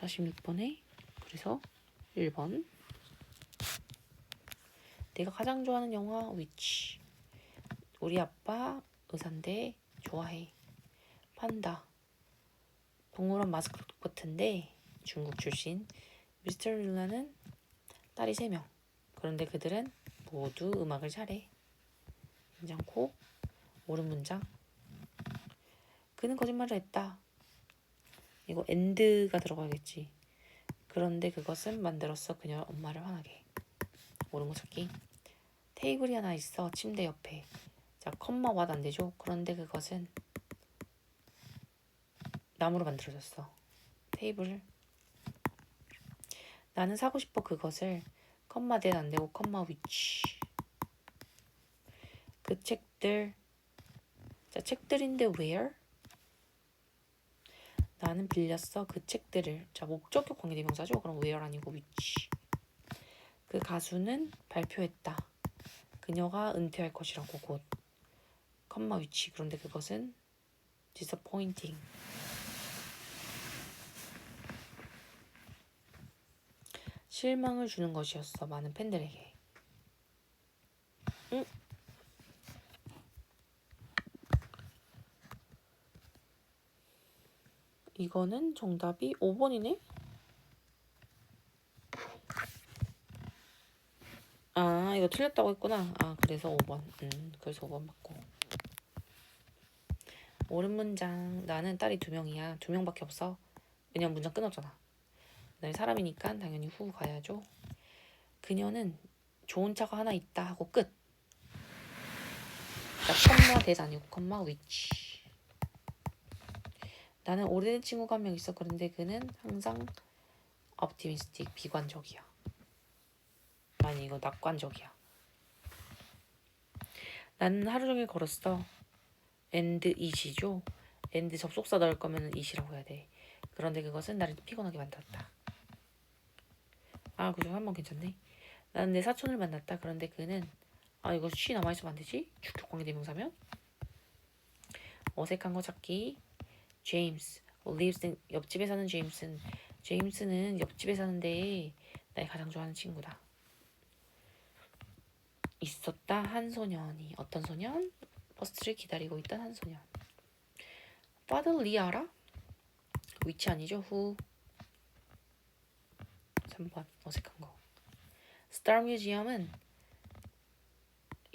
46번에 그래서 1번. 내가 가장 좋아하는 영화 which. 우리 아빠 의사인데 좋아해. 판다. 동물원 마스코트인데 중국 출신. 미스터 루나는 딸이 3명. 그런데 그들은 모두 음악을 잘해. 괜찮고 옳은 문장. 그는 거짓말을 했다. 이거 and가 들어가야겠지. 그런데 그것은 만들었어 그녀 엄마를 화나게. 옳은 거 찾기. 테이블이 하나 있어 침대 옆에. 자 컴마 왓 안 되죠. 그런데 그것은 나무로 만들어졌어. 테이블을. 나는 사고 싶어 그것을. 컴마 댄 안 되고 컴마 which. 그 책들. 자 책들인데 where? 나는 빌렸어 그 책들을. 자 목적격 관계대명사죠. 그럼 where 아니고 which. 그 가수는 발표했다. 그녀가 은퇴할 것이라고 곧. 컴마 which. 그런데 그것은 disappointing. 실망을 주는 것이었어 많은 팬들에게. 응? 이거는 정답이 5번이네? 아 이거 틀렸다고 했구나. 아 그래서 5번. 그래서 5번 맞고. 옳은 문장. 나는 딸이 2명이야. 2명밖에 없어. 왜냐면 문장 끊었잖아. 그다음에 사람이니까 당연히 후 가야죠. 그녀는 좋은 차가 하나 있다 하고 끝. 자 컴마 대사 아니고 컴마 which. 나는 오래된 친구가 1명 있어. 그런데 그는 항상 optimistic 비관적이야. 아니 이거 낙관적이야. 나는 하루 종일 걸었어. and it이죠. and 접속사 넣을 거면 it이라고 해야 돼. 그런데 그것은 나를 피곤하게 만들었다. 아 그죠. 한번 괜찮네. 나는 내 사촌을 만났다. 그런데 그는 아 이거 쉬 남아있으면 안 되지? 주격 관계대명사면? 어색한 거 찾기. 제임스 lives in 옆집에 사는 제임스는 옆집에 사는데 나의 가장 좋아하는 친구다. 있었다 한 소년이. 어떤 소년? 버스를 기다리고 있던 한 소년. 빠들리 알아? 위치 아니죠? 후. 3번 어색한 거. 스타 뮤지엄은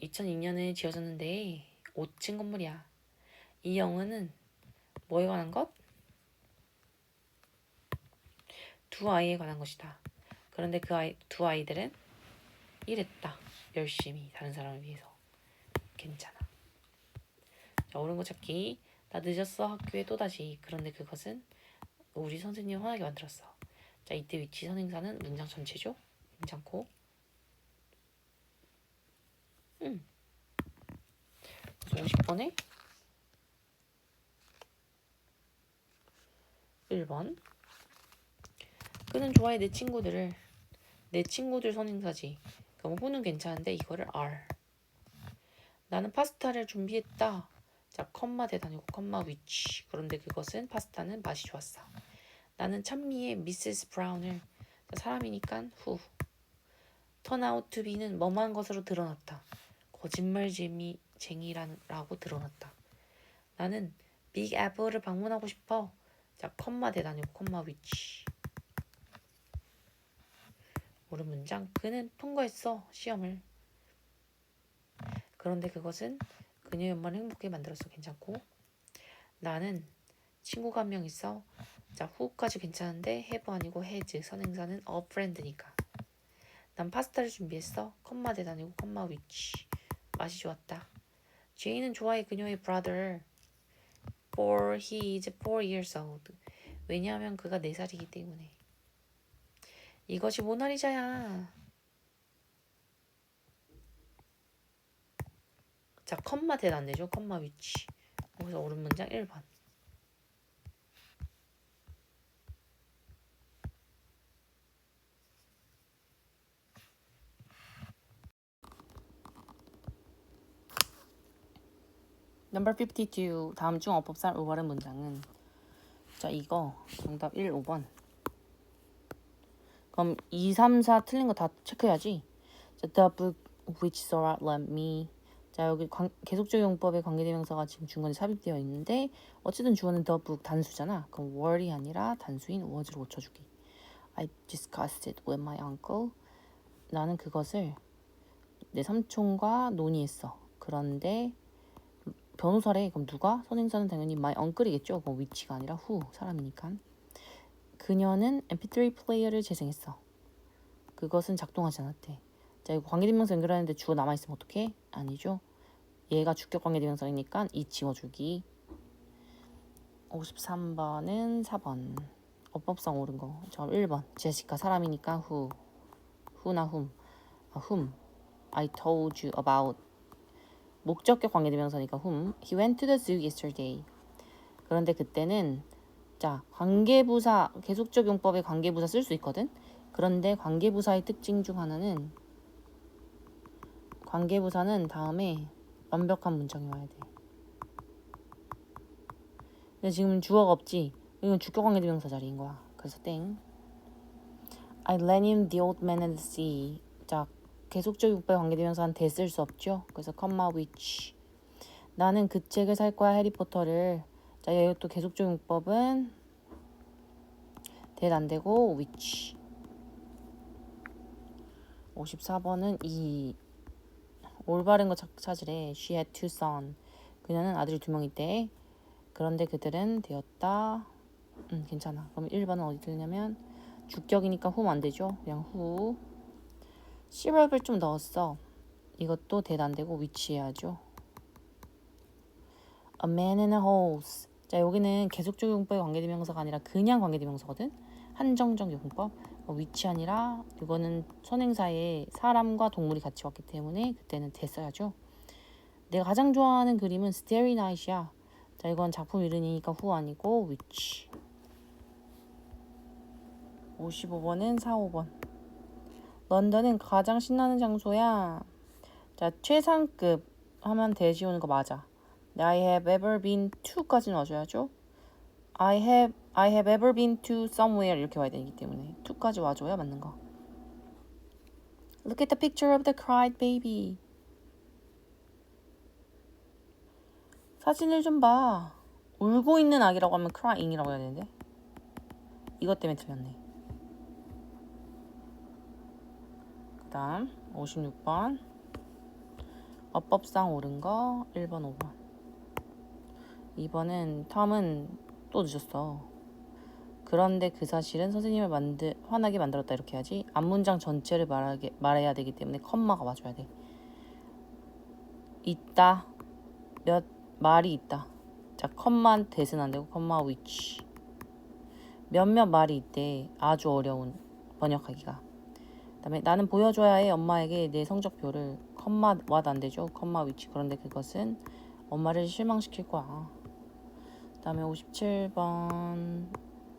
2002년에 지어졌는데 5층 건물이야. 이 영화는 뭐에 관한 것? 두 아이에 관한 것이다. 그런데 두 아이들은 일했다. 열심히 다른 사람을 위해서. 괜찮아. 자, 옳은 거 찾기. 나 늦었어 학교에 또다시. 그런데 그것은 우리 선생님 화나게 만들었어. 자 이때 위치 선행사는 문장 전체죠. 괜찮고. 50번에 1번. 그는 좋아해 내 친구들을. 내 친구들 선행사지. 그럼 후는 괜찮은데 이거를 are. 나는 파스타를 준비했다. 자 컴마 대단이고 컴마 which. 그런데 그것은 파스타는 맛이 좋았어. 나는 찬미의 미세스 브라운을. 자, 사람이니까 후. turn out to be는 뭐만 것으로 드러났다. 거짓말쟁이라고 드러났다. 나는 빅 애플을 방문하고 싶어. 자 컴마 대단이고 컴마 which. 옳은 문장. 그는 통과했어 시험을. 그런데 그것은 그녀의 엄마를 행복하게 만들었어. 괜찮고. 나는 친구가 한 명 있어. 자, who까지 괜찮은데 have 아니고 has. 선행사는 a friend니까. 난 파스타를 준비했어. 컴마 대단이고 컴마 which. 맛이 좋았다. 제이는 좋아해 그녀의 brother. For he is 4 years old. 왜냐하면 그가 4살이기 때문에. 이것이 모나리자야. 자, 컴마 대단 안 되죠? 컴마 which. 여기서 옳은 문장 1번. Number 52. 다음 중 어법상 올바른 문장은 자 이거 정답 1, 5번. 그럼 2, 3, 4 틀린 거 다 체크해야지. 자, the book which Sora lent me. 자 여기 계속적 용법의 관계대명사가 지금 중간에 삽입되어 있는데 어쨌든 주어는 the book 단수잖아. 그럼 were이 아니라 단수인 was로 고쳐주기. I discussed it with my uncle. 나는 그것을 내 삼촌과 논의했어. 그런데 변호사래. 그럼 누가? 선행사는 당연히 my uncle이겠죠. 그럼 which가 아니라 who 사람이니까. 그녀는 mp3 플레이어를 재생했어. 그것은 작동하지 않았대. 자 이거 관계대명사 연결하는데 주어 남아있으면 어떡해? 아니죠. 얘가 주격 관계대명사니까 이 지워주기. 53번은 4번. 어법상 옳은 거. 저 1번. 제시카 사람이니까 who나 whom. whom. I told you about. 목적격 관계대명사니까 whom. He went to the zoo yesterday. 그런데 그때는 자 관계부사 계속적 용법에 관계부사 쓸 수 있거든. 그런데 관계부사의 특징 중 하나는 관계부사는 다음에 완벽한 문장이 와야 돼. 근데 지금 주어가 없지. 이건 주격 관계대명사 자리인 거야. 그래서 땡. I lent him the old man and the sea. 자 계속적 용법에 관계대명사는 대 쓸 수 없죠. 그래서 comma which. 나는 그 책을 살 거야 해리포터를. 자 이것도 계속적 용법은 대 안 되고 which. 54번은 이 올바른 거 찾으래. She had 2 sons. 그녀는 아들이 2명 있대. 그런데 그들은 되었다. 괜찮아. 그럼 1번은 어디 들냐면 주격이니까 whom 안 되죠. 그냥 who. syrup을 좀 넣었어. 이것도 대 안 되고 which 해야죠. A man in a house. 자 여기는 계속적 용법의 관계대명사가 아니라 그냥 관계대명사거든. 한정적 용법. which 아니라 이거는 선행사에 사람과 동물이 같이 왔기 때문에 그때는 대 써야죠. 내가 가장 좋아하는 그림은 Starry Night이야. 자 이건 작품 이름이니까 who 아니고 which. 55번은 4, 5번. 런던은 가장 신나는 장소야. 자 최상급 하면 대 지우는 거 맞아. I have ever been to까지 넣어줘야죠. I have ever been to somewhere 이렇게 와야 되기 때문에 to까지 와줘야 맞는 거. Look at the picture of the cried baby. 사진을 좀 봐. 울고 있는 아기라고 하면 crying이라고 해야 되는데 이것 때문에 틀렸네. 그 다음 56번 어법상 옳은 거 1번 5번. 2번은 텀은 또 늦었어. 그런데 그 사실은 선생님을 화나게 만들었다 이렇게 해야지. 앞문장 전체를 말해야 되기 때문에 컴마가 와줘야 돼. 있다. 몇 말이 있다. 자 컴마 대신 안 되고 컴마 which. 몇몇 말이 있대. 아주 어려운 번역하기가. 그다음에 나는 보여줘야 해 엄마에게 내 성적표를. 컴마 what 안 되죠. 컴마 which. 그런데 그것은 엄마를 실망시킬 거야. 그다음에 57번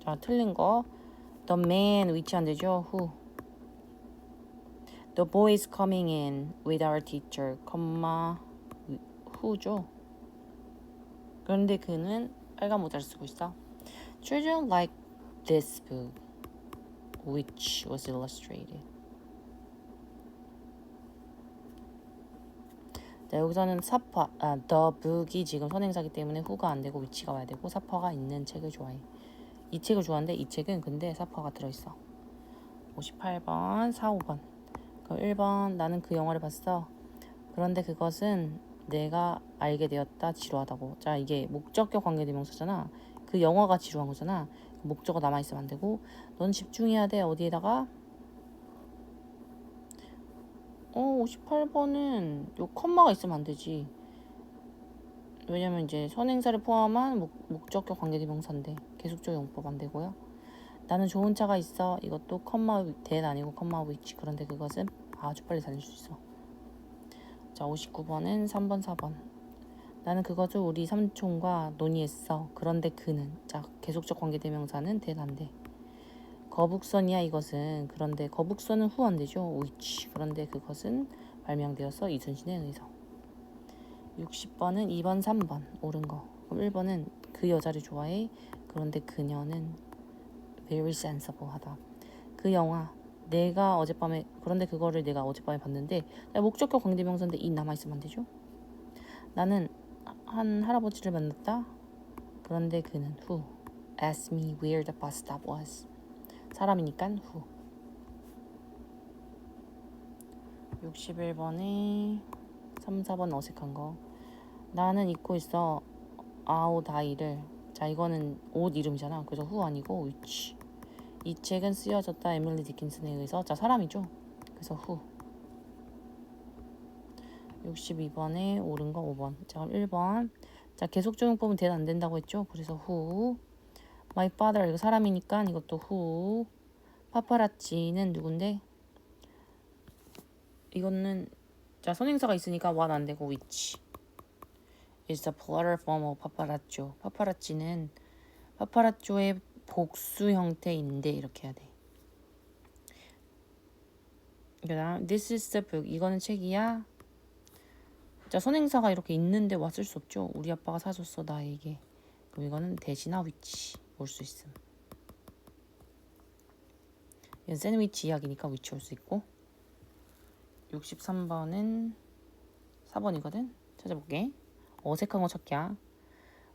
자 틀린 거 The man which 안 되죠. Who. The boy is coming in with our teacher. 컴마 who죠. 그런데 그는 빨간 모자를 쓰고 있어. Children like this book which was illustrated. 자, 여기서는 the book이 지금 선행사기 때문에 who가 안 되고 which가 와야 되고 사파가 있는 책을 좋아해. 이 책을 좋아하는데 이 책은 근데 사파가 들어있어. 58번 4, 5번. 그럼 1번 나는 그 영화를 봤어. 그런데 그것은 내가 알게 되었다. 지루하다고. 자, 이게 목적격 관계대명사잖아. 그 영어가 지루한 거잖아. 목적어 남아있으면 안 되고 넌 집중해야 돼. 어디에다가 58번은 요 컴마가 있으면 안 되지. 왜냐면 이제 선행사를 포함한 목적격 관계대명사인데 계속적 용법 안 되고요. 나는 좋은 차가 있어. 이것도 컴마 대는 아니고 컴마 위치. 그런데 그것은 아주 빨리 달릴 수 있어. 자, 59번은 3번 4번. 나는 그것을 우리 삼촌과 논의했어. 그런데 그는. 자, 계속적 관계대명사는 대는 안 돼. 거북선이야 이것은. 그런데 거북선은 후 안 되죠. which. 그런데 그것은 발명되어서 이순신에 의해서. 60번은 2번 3번 옳은 거. 그럼 1번은 그 여자를 좋아해. 그런데 그녀는 very sensible 하다. 그 영화 내가 어젯밤에 그런데 그거를 내가 어젯밤에 봤는데 목적격 관계대명사인데 이 남아있으면 안 되죠. 나는 한 할아버지를 만났다. 그런데 그는 who asked me where the bus stop was. 사람이니까 who. 61번에 3, 4번 어색한 거. 나는 입고 있어 아오다이를. 자, 이거는 옷 이름이잖아. 그래서 who 아니고 which. 이 책은 쓰여졌다. 에밀리 디킨슨에 의해서. 자, 사람이죠. 그래서 who. 62번에 옳은 거 5번. 자, 그럼 1번. 자, 계속적 용법은 대도 안 된다고 했죠. 그래서 who. My father 이거 사람이니까 이것도 who. 파파라치는 누군데? 이거는 자, 선행사가 있으니까 what 안 되고 which. is the plural form of paparazzo. 파파라치는 파파라쪼의 복수 형태인데 이렇게 해야 돼. 그다음 this is the book. 이거는 책이야. 자, 선행사가 이렇게 있는데 와 쓸 수 없죠. 우리 아빠가 사줬어 나에게. 그럼 이거는 대신나 which 올 수 있음. 이건 샌드위치 이야기니까 which 올 수 있고. 63번은 4번이거든. 찾아볼게. 어색한 거 찾기야.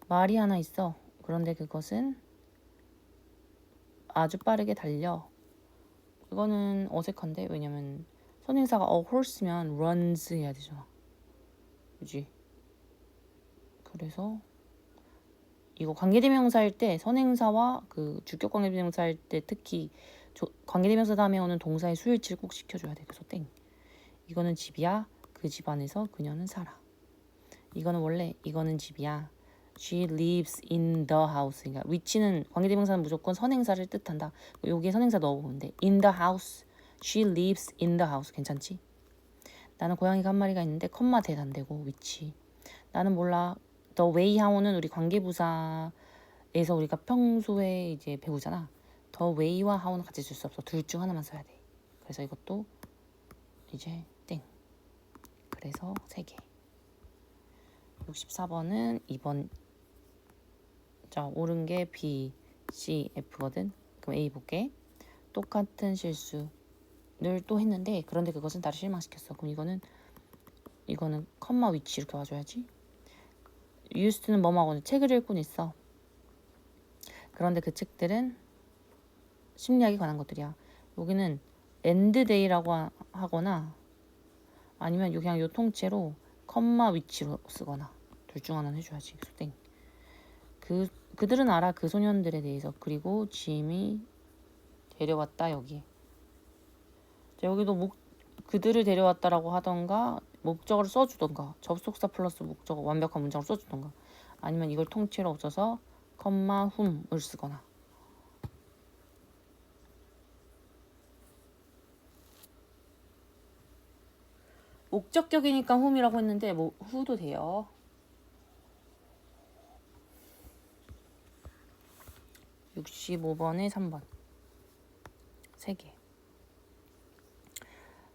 말이 하나 있어. 그런데 그것은 아주 빠르게 달려. 이거는 어색한데 왜냐면 선행사가 horse면 runs 해야 되잖아. 그지? 그래서 이거 관계대명사일 때 선행사와 그 주격 관계대명사일 때 특히 관계대명사 다음에 오는 동사의 수일치를 꼭 시켜줘야 돼. 그래서 땡. 이거는 집이야. 그 집 안에서 그녀는 살아. 이거는 원래 이거는 집이야. She lives in the house. 그러니까 which는 관계대명사는 무조건 선행사를 뜻한다. 여기에 선행사 넣어보면 돼. In the house. She lives in the house. 괜찮지? 나는 고양이가 한 마리가 있는데 컴마 대도 안 되고 which. 나는 몰라. The way how는 우리 관계부사에서 우리가 평소에 이제 배우잖아. The way와 how는 같이 쓸 수 없어. 둘 중 하나만 써야 돼. 그래서 이것도 이제 땡. 그래서 3개. 64번은 2번. 자, 옳은 게 B, C, F거든. 그럼 A 볼게. 똑같은 실수를 또 했는데 그런데 그것은 나를 실망시켰어. 그럼 이거는 컴마 위치 이렇게 와줘야지. used는 뭐하고는 책을 읽고 있어. 그런데 그 책들은 심리학에 관한 것들이야. 여기는 end day라고 하거나 아니면 그냥 요 통째로 컴마 위치로 쓰거나 둘 중 하나는 해줘야지. 땡. 그들은 알아. 그 소년들에 대해서. 그리고 짐이 데려왔다. 여기. 자, 여기도 그들을 데려왔다라고 하던가 목적어를 써주던가 접속사 플러스 목적어 완벽한 문장으로 써주던가 아니면 이걸 통째로 없어서 컴마 훔을 쓰거나. 목적격이니까 훔이라고 했는데 뭐 who도 돼요. 65번에 3번 3개.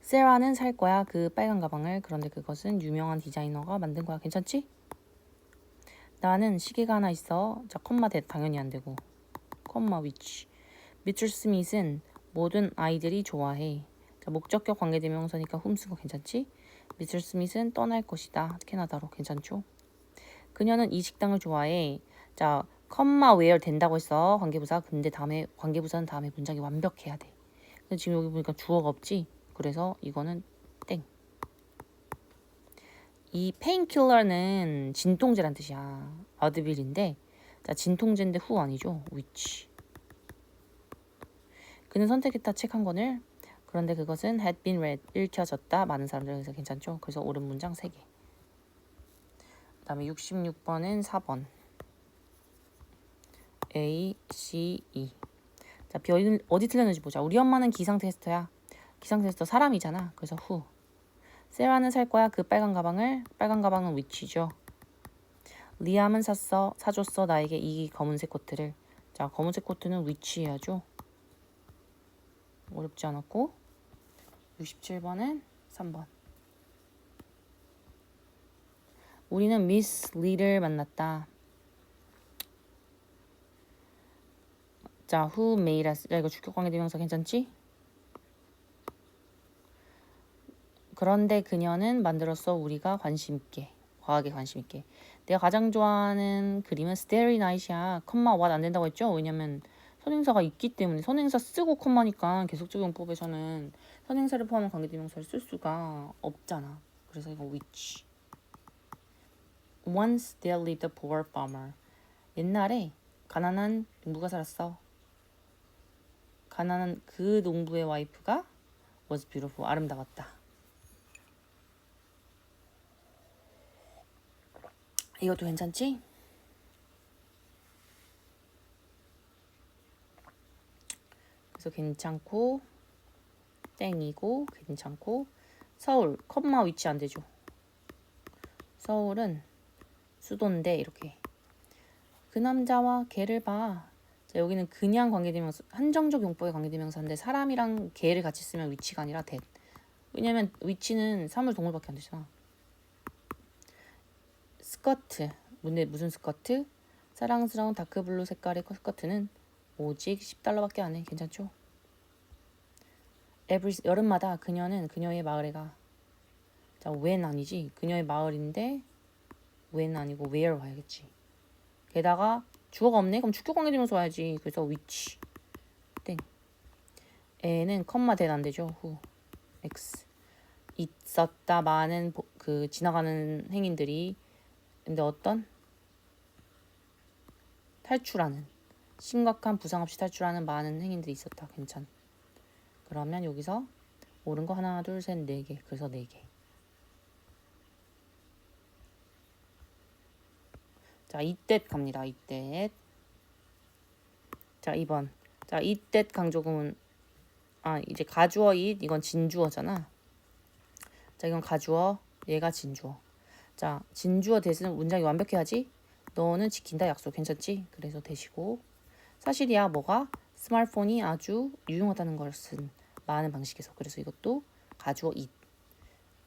세라는 살 거야. 그 빨간 가방을. 그런데 그것은 유명한 디자이너가 만든 거야. 괜찮지? 나는 시계가 하나 있어. 자, 컴마 대 당연히 안 되고 컴마 which. 미ster 스밋은 모든 아이들이 좋아해. 자, 목적격 관계대명사니까 훔쓴 거 괜찮지? 미ster 스밋은 떠날 것이다. 캐나다로. 괜찮죠? 그녀는 이 식당을 좋아해. 자, 컴마 where 된다고 했어. 관계부사. 근데 관계부사는 다음에 문장이 완벽해야 돼. 근데 지금 여기 보니까 주어가 없지? 그래서 이거는 땡. 이 페인킬러는 진통제란 뜻이야. 아드빌인데 자 진통제인데 who 아니죠? which. 그는 선택했다 책 한 권을. 그런데 그것은 had been read 읽혀졌다. 많은 사람들에게서 괜찮죠? 그래서 옳은 문장 3개. 그 다음에 66번은 4번. A, C, E. 자, 어디 틀렸는지 보자. 우리 엄마는 기상캐스터야. 기상캐스터 사람이잖아. 그래서 who. 세라는 살 거야. 그 빨간 가방을. 빨간 가방은 which죠. 리암은 사줬어 나에게 이 검은색 코트를. 자, 검은색 코트는 which 해야죠. 어렵지 않았고. 67번은 3번. 우리는 미스 리를 만났다. 자, who made us. 야, 이거 주격관계대명사 괜찮지? 그런데 그녀는 만들었어. 우리가 관심 있게. 과학에 관심 있게. 내가 가장 좋아하는 그림은 Starry Night이야. 컴마 what 안 된다고 했죠? 왜냐면 선행사가 있기 때문에 선행사 쓰고 컴마니까 계속적 용법에서는 선행사를 포함한 관계대명사를 쓸 수가 없잖아. 그래서 이거 which. Once there lived a poor farmer. 옛날에 가난한 농부가 살았어. 가난한 그 농부의 와이프가 was beautiful. 아름다웠다. 이것도 괜찮지? 그래서 괜찮고 땡이고 괜찮고 서울 컴마 위치 안 되죠. 서울은 수도인데 이렇게 그 남자와 개를 봐. 자, 여기는 그냥 관계대명사 한정적 용법의 관계대명사인데 사람이랑 개를 같이 쓰면 위치가 아니라 that. 왜냐면 위치는 사물 동물밖에 안 되잖아. 스커트. 무슨 스커트? 사랑스러운 다크블루 색깔의 스커트는 오직 $10밖에 안 해. 괜찮죠? 여름마다 그녀는 그녀의 마을에 가. 자, when 아니지. 그녀의 마을인데 when 아니고 where 와야겠지. 게다가 주어가 없네? 그럼 주격관계대명사 와야지. 그래서 which. 땡. 애는 컴마 대안 되죠. who. x. 있었다 많은 그 지나가는 행인들이 근데 어떤 탈출하는 심각한 부상 없이 탈출하는 많은 행인들이 있었다. 괜찮. 그러면 여기서 옳은 거 하나 둘 셋 네 개. 그래서 4개. 자, 이때 갑니다. 이때. 자, 2번. 자, 이때 강조구문. 이제 가주어 이건 진주어잖아. 자, 이건 가주어, 얘가 진주어. 자, 진주어 대신은 문장이 완벽해야지. 너는 지킨다 약속. 괜찮지? 그래서 대시고. 사실이야. 뭐가? 스마트폰이 아주 유용하다는 것은 많은 방식에서. 그래서 이것도 가주어 it.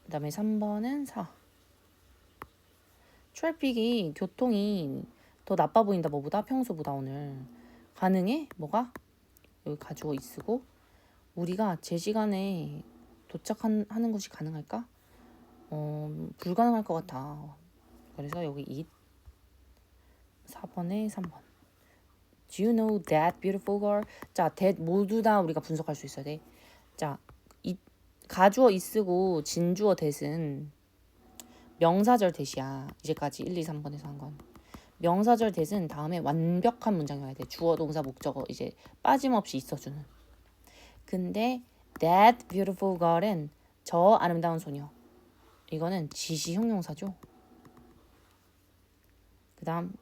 그 다음에 3번은 4. 트래픽이 교통이 더 나빠 보인다. 뭐보다? 평소보다 오늘. 가능해? 뭐가? 여기 가주어 있고 우리가 제 시간에 도착하는 것이 가능할까? 불가능할 것 같아. 그래서 여기 it. 4번에 3번. Do you know that beautiful girl? 자, that 모두 다 우리가 분석할 수 있어야 돼. 자, 가주어 있고 진주어 that은 명사절 that이야. 이제까지 1, 2, 3번에서 한 건. 명사절 that은 다음에 완벽한 문장이 와야 돼. 주어, 동사, 목적어 이제 빠짐없이 있어주는. 근데 that beautiful girl은 저 아름다운 소녀. 이거는 지시 형용사죠. 그 다음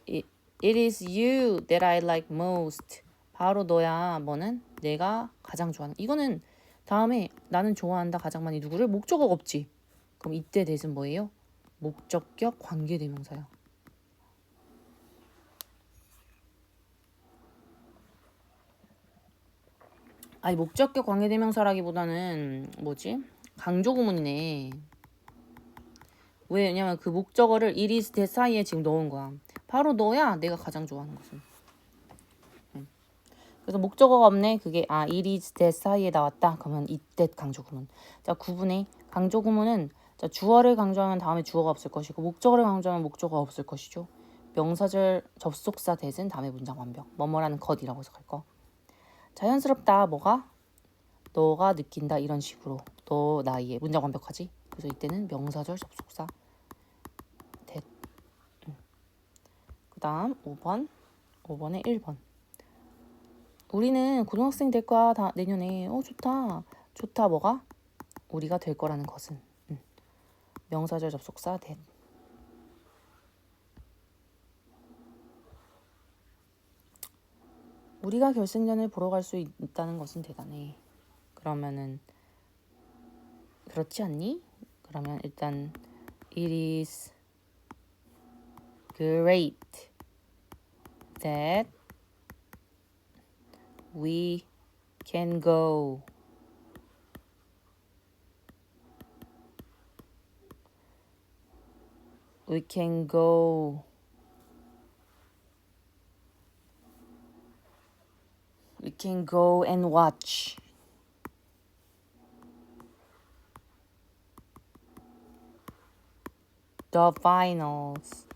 It is you that I like most. 바로 너야. 뭐는? 내가 가장 좋아하는. 이거는 다음에 나는 좋아한다 가장 많이 누구를? 목적어가 없지. 그럼 이때 대신 뭐예요? 목적격 관계대명사야. 아니 목적격 관계대명사라기보다는 뭐지? 강조구문이네. 왜냐면 그 목적어를 it is that 사이에 지금 넣은 거야. 바로 너야. 내가 가장 좋아하는 것은. 그래서 목적어가 없네. 그게 it is that 사이에 나왔다. 그러면 it that 강조구문. 자, 9분의 강조구문은 자, 주어를 강조하면 다음에 주어가 없을 것이고 목적어를 강조하면 목적어가 없을 것이죠. 명사절 접속사 that은 다음에 문장 완벽. 뭐뭐라는 것이라고 해석할 거. 자연스럽다. 뭐가? 너가 느낀다. 이런 식으로. 너 나이에 문장 완벽하지? 그래서 이때는 명사절 접속사 that. 그 다음 5번에 1번. 우리는 고등학생 될 거야 다 내년에. 좋다 뭐가? 우리가 될 거라는 것은. 명사절 접속사 that. 우리가 결승전을 보러 갈 수 있다는 것은 대단해. 그러면은 그렇지 않니? 그러면 일단 it is great that we can go. We can go. We can go and watch. The finals.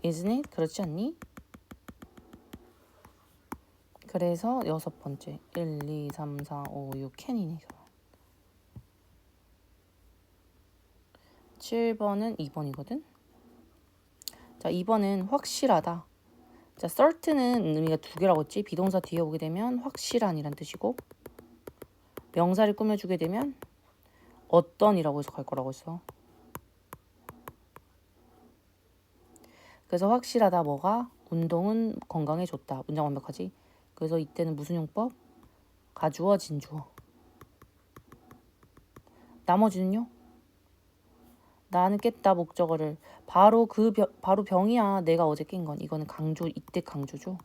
Isn't it? 그렇지 않니? 그래서 6번째 1, 2, 3, 4, 5, 6 can이네. 7번은 2번이거든. 자, 2번은 확실하다. 자, certain은 의미가 두 개라고 했지. 비동사 뒤에 오게 되면 확실한이란 뜻이고, 명사를 꾸며주게 되면 어떤이라고 해서 갈 거라고 했어. 그래서 확실하다 뭐가? 운동은 건강에 좋다. 문장 완벽하지? 그래서 이때는 무슨 용법? 가주어 진주어. 나머지는요? 나는 깼다 목적어를. 바로 병이야. 내가 어제 깬 건. 이거는 강조, 이때 강조죠.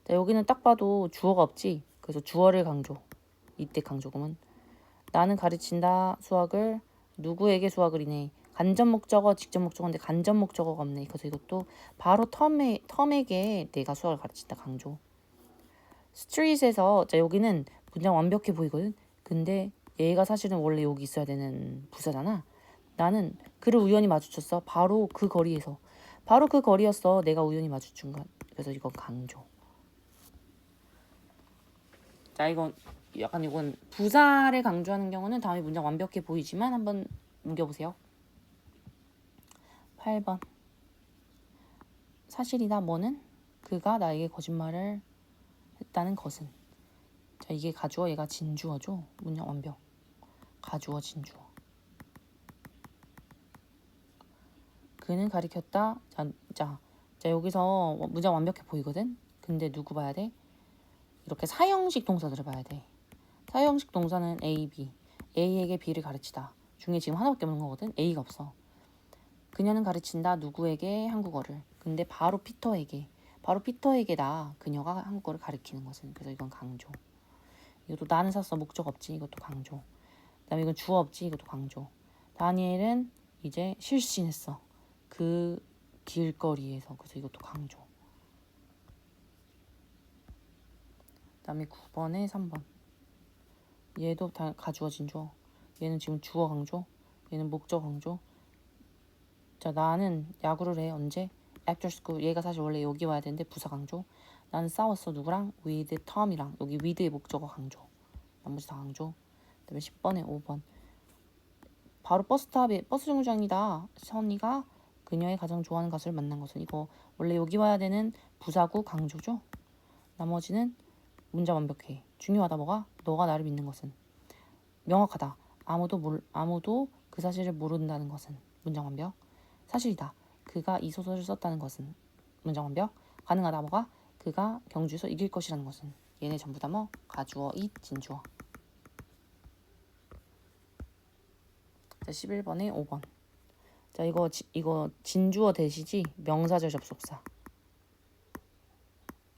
자, 여기는 딱 봐도 주어가 없지. 그래서 주어를 강조. 이때 강조금은. 나는 가르친다 수학을. 누구에게 수학을이네. 간접 목적어, 직접 목적어인데 간접 목적어가 없네. 그래서 이것도 바로 텀에게 내가 수학을 가르친다 강조. 스트릿에서, 자, 여기는 문장 완벽해 보이거든. 근데 얘가 사실은 원래 여기 있어야 되는 부사잖아. 나는 그를 우연히 마주쳤어. 바로 그 거리에서. 바로 그 거리였어. 내가 우연히 마주친 것. 그래서 이건 강조. 자, 이건 부사를 강조하는 경우는 다음에 문장 완벽해 보이지만 한번 옮겨보세요. 8번. 사실이다 뭐는? 그가 나에게 거짓말을 했다는 것은. 자, 이게 가주어, 얘가 진주어죠. 문장 완벽. 가주어 진주어. 그는 가리켰다. 자, 여기서 문장 완벽해 보이거든. 근데 누구 봐야 돼? 이렇게 사형식 동사들을 봐야 돼. 사형식 동사는 A, B. A에게 B를 가르치다. 중에 지금 하나밖에 없는 거거든. A가 없어. 그녀는 가르친다. 누구에게? 한국어를. 근데 바로 피터에게다. 그녀가 한국어를 가르치는 것은. 그래서 이건 강조. 이것도 나는 샀어. 목적 없지. 이것도 강조. 그다음에 이건 주어 없지. 이것도 강조. 다니엘은 이제 실신했어. 그 길거리에서. 그래서 이것도 강조. 그다음에 9번에 3번. 얘도 다 가주어 진주어. 얘는 지금 주어 강조. 얘는 목적 강조. 자, 나는 야구를 해. 언제? After school. 얘가 사실 원래 여기 와야 되는데 부사 강조. 나는 싸웠어. 누구랑? With Tom이랑. 여기 with의 목적어 강조. 나머지 다 강조. 그다음에 10번에 5번. 바로 버스 정류장이다. 선이가 그녀의 가장 좋아하는 가수를 만난 것은. 이거 원래 여기 와야 되는 부사구 강조죠. 나머지는 문장 완벽해. 중요하다 뭐가? 너가 나를 믿는 것은. 명확하다. 아무도 그 사실을 모른다는 것은. 문장 완벽. 사실이다. 그가 이 소설을 썼다는 것은. 문장 완벽. 가능하다 뭐가? 그가 경주에서 이길 것이라는 것은. 얘네 전부 다 뭐? 가주어, 진주어. 자, 11번에 5번. 자, 이거 진주어 대시지. 명사절 접속사.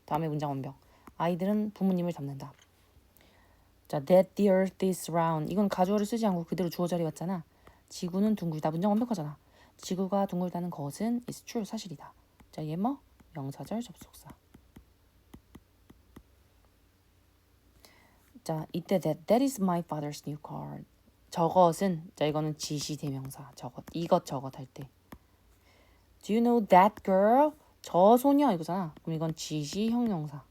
다음에 문장 완벽. 아이들은 부모님을 닮는다. 자, that the earth is round. 이건 가주어를 쓰지 않고 그대로 주어 자리 왔잖아. 지구는 둥글다. 문장 완벽하잖아. 지구가 둥글다는 것은 is true. 사실이다. 자, 얘 뭐? 명사절 접속사. 자, 이때 that is my father's new car. 저것은, 자, 이거는 지시 대명사. 이것저것 할 때. Do you know that girl? 저 소녀 이거잖아. 그럼 이건 지시 형용사.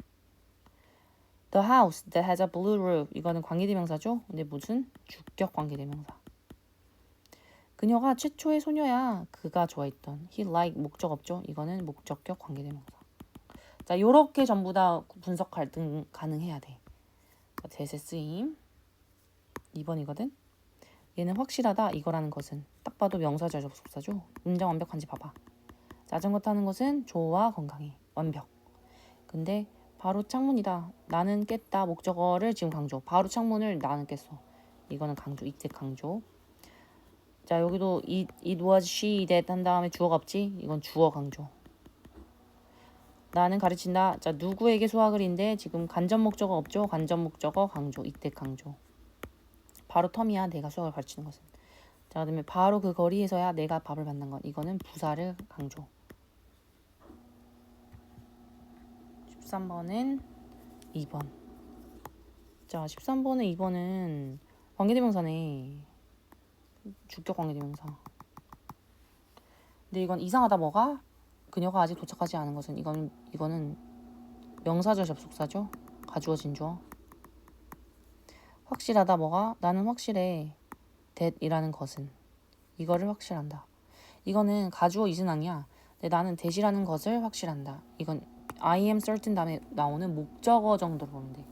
The house that has a blue roof. 이거는 관계대명사죠. 근데 무슨 주격 관계대명사. 그녀가 최초의 소녀야. 그가 좋아했던. He liked 목적 없죠. 이거는 목적격 관계대명사. 자, 요렇게 전부 다 분석 가능해야 돼. 대세 쓰임 2번이거든. 얘는 확실하다. 이거라는 것은 딱 봐도 명사절 접속사죠. 문장 완벽한지 봐봐. 자전거 타는 것은 좋아 건강해. 완벽. 근데 바로 창문이다. 나는 깼다. 목적어를 지금 강조. 바로 창문을 나는 깼어. 이거는 강조. 이때 강조. 자, 여기도 it was she that 한 다음에 주어가 없지? 이건 주어 강조. 나는 가르친다. 자, 누구에게 수학을인데 지금 간접 목적어 없죠? 간접 목적어 강조. 이때 강조. 바로 텀이야. 내가 수학을 가르치는 것은. 자, 그다음에 바로 그 거리에서야 내가 밥을 받는 것. 이거는 부사를 강조. 13번은 2번. 자, 13번은 2번은 관계대명사네. 주격 관계대명사. 근데 이건 이상하다. 뭐가? 그녀가 아직 도착하지 않은 것은 이거는 명사절 접속사죠. 가주어 진주어. 확실하다. 뭐가? 나는 확실해. that이라는 것은 이거를 확실한다. 이거는 가주어 is은 아니야. 근데 나는 that이라는 것을 확실한다. 이건 I am certain 다음에 나오는 목적어 정도로 보면 돼.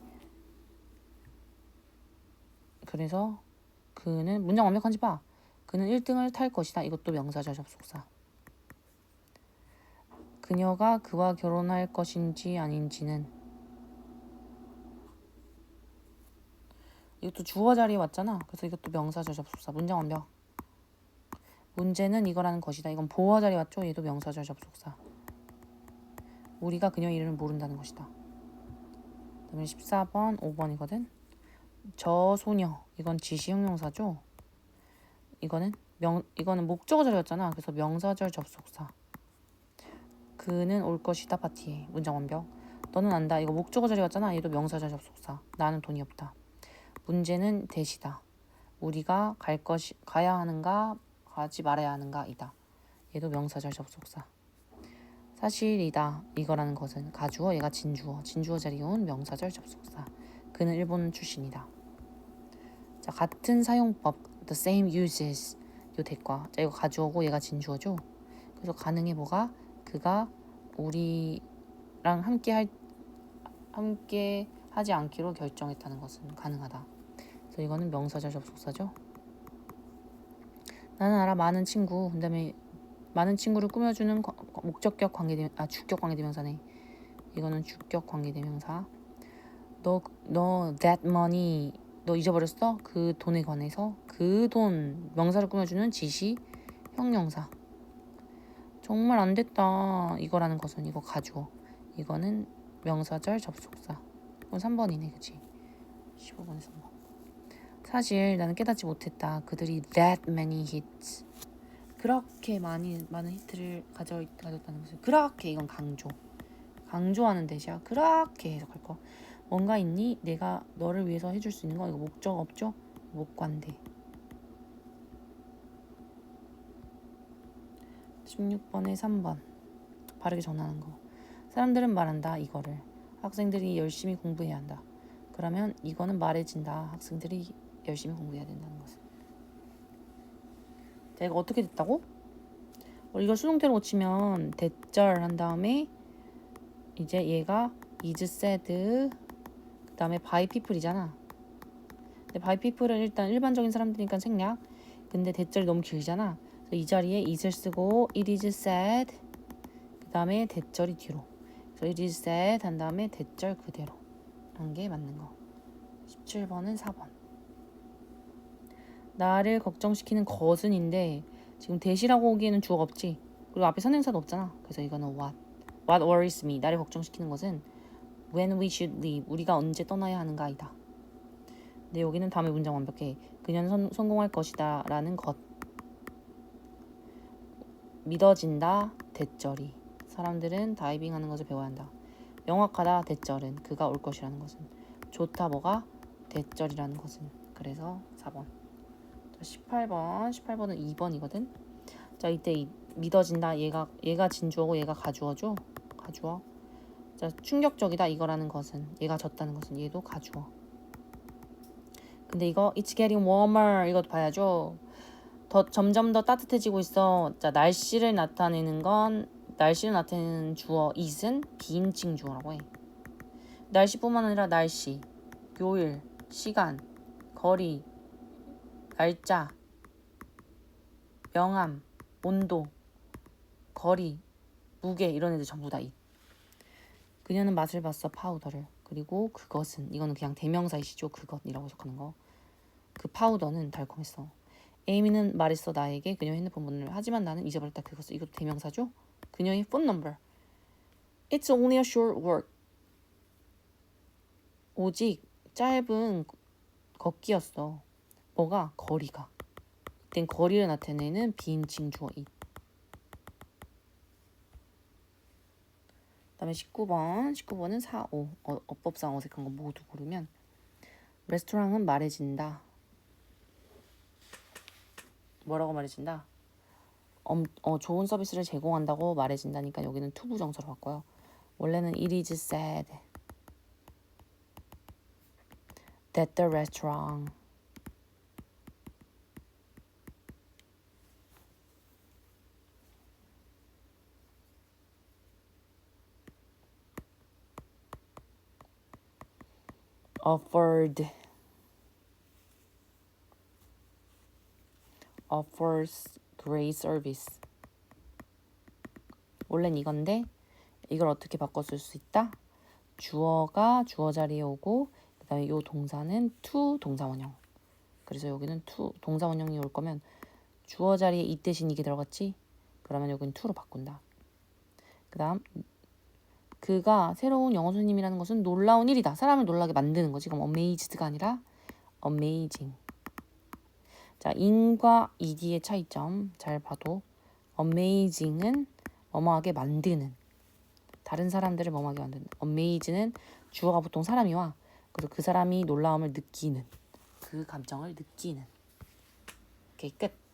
그래서 그는 문장 완벽한지 봐. 그는 1등을 탈 것이다. 이것도 명사절 접속사. 그녀가 그와 결혼할 것인지 아닌지는 이것도 주어 자리에 왔잖아. 그래서 이것도 명사절 접속사. 문장 완벽. 문제는 이거라는 것이다. 이건 보어 자리에 왔죠. 얘도 명사절 접속사. 우리가 그녀의 이름을 모른다는 것이다. 그다음에 14번, 5번이거든. 저 소녀. 이건 지시 형용사죠. 이거는 목적어 자리였잖아. 그래서 명사절 접속사. 그는 올 것이다. 파티에. 문장 완벽. 너는 안다. 이거 목적어 자리 왔잖아. 얘도 명사절 접속사. 나는 돈이 없다. 문제는 대시다. 우리가 가야 하는가 가지 말아야 하는가 이다. 얘도 명사절 접속사. 사실이다. 이거라는 것은 가주어 얘가 진주어. 진주어 자리에 온 명사절 접속사. 그는 일본 출신이다. 자, 같은 사용법 the same uses 요 대과. 자, 이거 가주어고 얘가 진주어죠. 그래서 가능해. 뭐가? 그가 우리랑 함께 하지 않기로 결정했다는 것은 가능하다. 그래서 이거는 명사절 접속사죠. 나는 알아. 많은 친구. 그다음에 많은 친구를 꾸며주는 주격 관계대명사네. 이거는 주격 관계대명사. 너 that money 너 잊어버렸어? 그 돈에 관해서 그 돈 명사를 꾸며주는 지시 형용사. 정말 안 됐다. 이거라는 것은 이거 가주어. 이거는 명사절 접속사. 이건 3번이네. 그치? 15번에 3번. 사실 나는 깨닫지 못했다. 그들이 that many hits. 그렇게 많은 히트를 가졌다는 것은 그렇게 이건 강조하는 대시야. 그렇게 해석할 거. 뭔가 있니? 내가 너를 위해서 해줄 수 있는 거. 이거 목적 없죠? 목관대. 16번에 3번. 바르게 전하는 거. 사람들은 말한다. 이거를. 학생들이 열심히 공부해야 한다. 그러면 이거는 말해진다. 학생들이 열심히 공부해야 된다는 것을. 자, 이거 어떻게 됐다고? 이걸 수동태로 고치면 대절 한 다음에 이제 얘가 is said 그 다음에 by people이잖아. 근데 by people은 일단 일반적인 사람들이니까 생략. 근데 대절이 너무 길잖아. 그래서 이 자리에 is를 쓰고 it is said 그 다음에 대절이 뒤로. 그래서 it is said 한 다음에 대절 그대로 한 게 맞는 거. 17번은 4번. 나를 걱정시키는 것은인데 지금 대시라고 오기에는 주어가 없지. 그리고 앞에 선행사도 없잖아. 그래서 이거는 what worries me. 나를 걱정시키는 것은 when we should leave. 우리가 언제 떠나야 하는가 아니다. 근데 여기는 다음에 문장 완벽해. 그녀는 성공할 것이다 라는 것. 믿어진다. 대절이. 사람들은 다이빙하는 것을 배워야 한다. 명확하다. 대절은 그가 올 것이라는 것은. 좋다. 뭐가? 대절이라는 것은. 그래서 4번. 18번은 2번이거든. 자, 이때 믿어진다. 얘가 진주어고 얘가 가주어죠. 가주어. 자, 충격적이다 이거라는 것은, 얘가 졌다는 것은 얘도 가주어. 근데 이거 it's getting warmer 이것도 봐야죠. 점점 더 따뜻해지고 있어. 자, 날씨를 나타내는 주어 is은 비인칭 주어라고 해. 날씨뿐만 아니라 날씨, 요일, 시간, 거리, 날짜, 명암, 온도, 거리, 무게 이런 애들 전부 다 그녀는 맛을 봤어 파우더를. 그리고 그것은 이거는 그냥 대명사이시죠. 그것이라고 해석하는 거. 그 파우더는 달콤했어. 에이미는 말했어 나에게 그녀의 핸드폰 번호를. 하지만 나는 잊어버렸다 그것을. 이것도 대명사죠. 그녀의 폰 넘버. It's only a short walk. 오직 짧은 걷기였어. 뭐가? 거리가. 이땐 거리를 나타내는 비인칭 주어 it. 그다음에 19번은 4, 5. 어법상 어색한 거 모두 고르면 레스토랑은 말해진다. 뭐라고 말해진다? 좋은 서비스를 제공한다고 말해진다니까 여기는 to 부정사로 바꿔요. 원래는 it is said that the restaurant offers great service. 원래는 이건데 이걸 어떻게 바꿔 쓸 수 있다? 주어가 주어 자리에 오고 그 다음에 이 동사는 to 동사원형. 그래서 여기는 to 동사원형이 올 거면 주어 자리에 이 대신 이게 들어갔지? 그러면 여기는 to로 바꾼다. 그 다음 그가 새로운 영어 손님이라는 것은 놀라운 일이다. 사람을 놀라게 만드는 거지. 그럼 amazed가 아니라 amazing. 자, in과 ed의 차이점 잘 봐도 amazing은 뭐뭐하게 만드는, 다른 사람들을 뭐뭐하게 만드는. amazed는 주어가 보통 사람이와 그래서 그 사람이 놀라움을 느끼는, 그 감정을 느끼는. 오케이, 끝.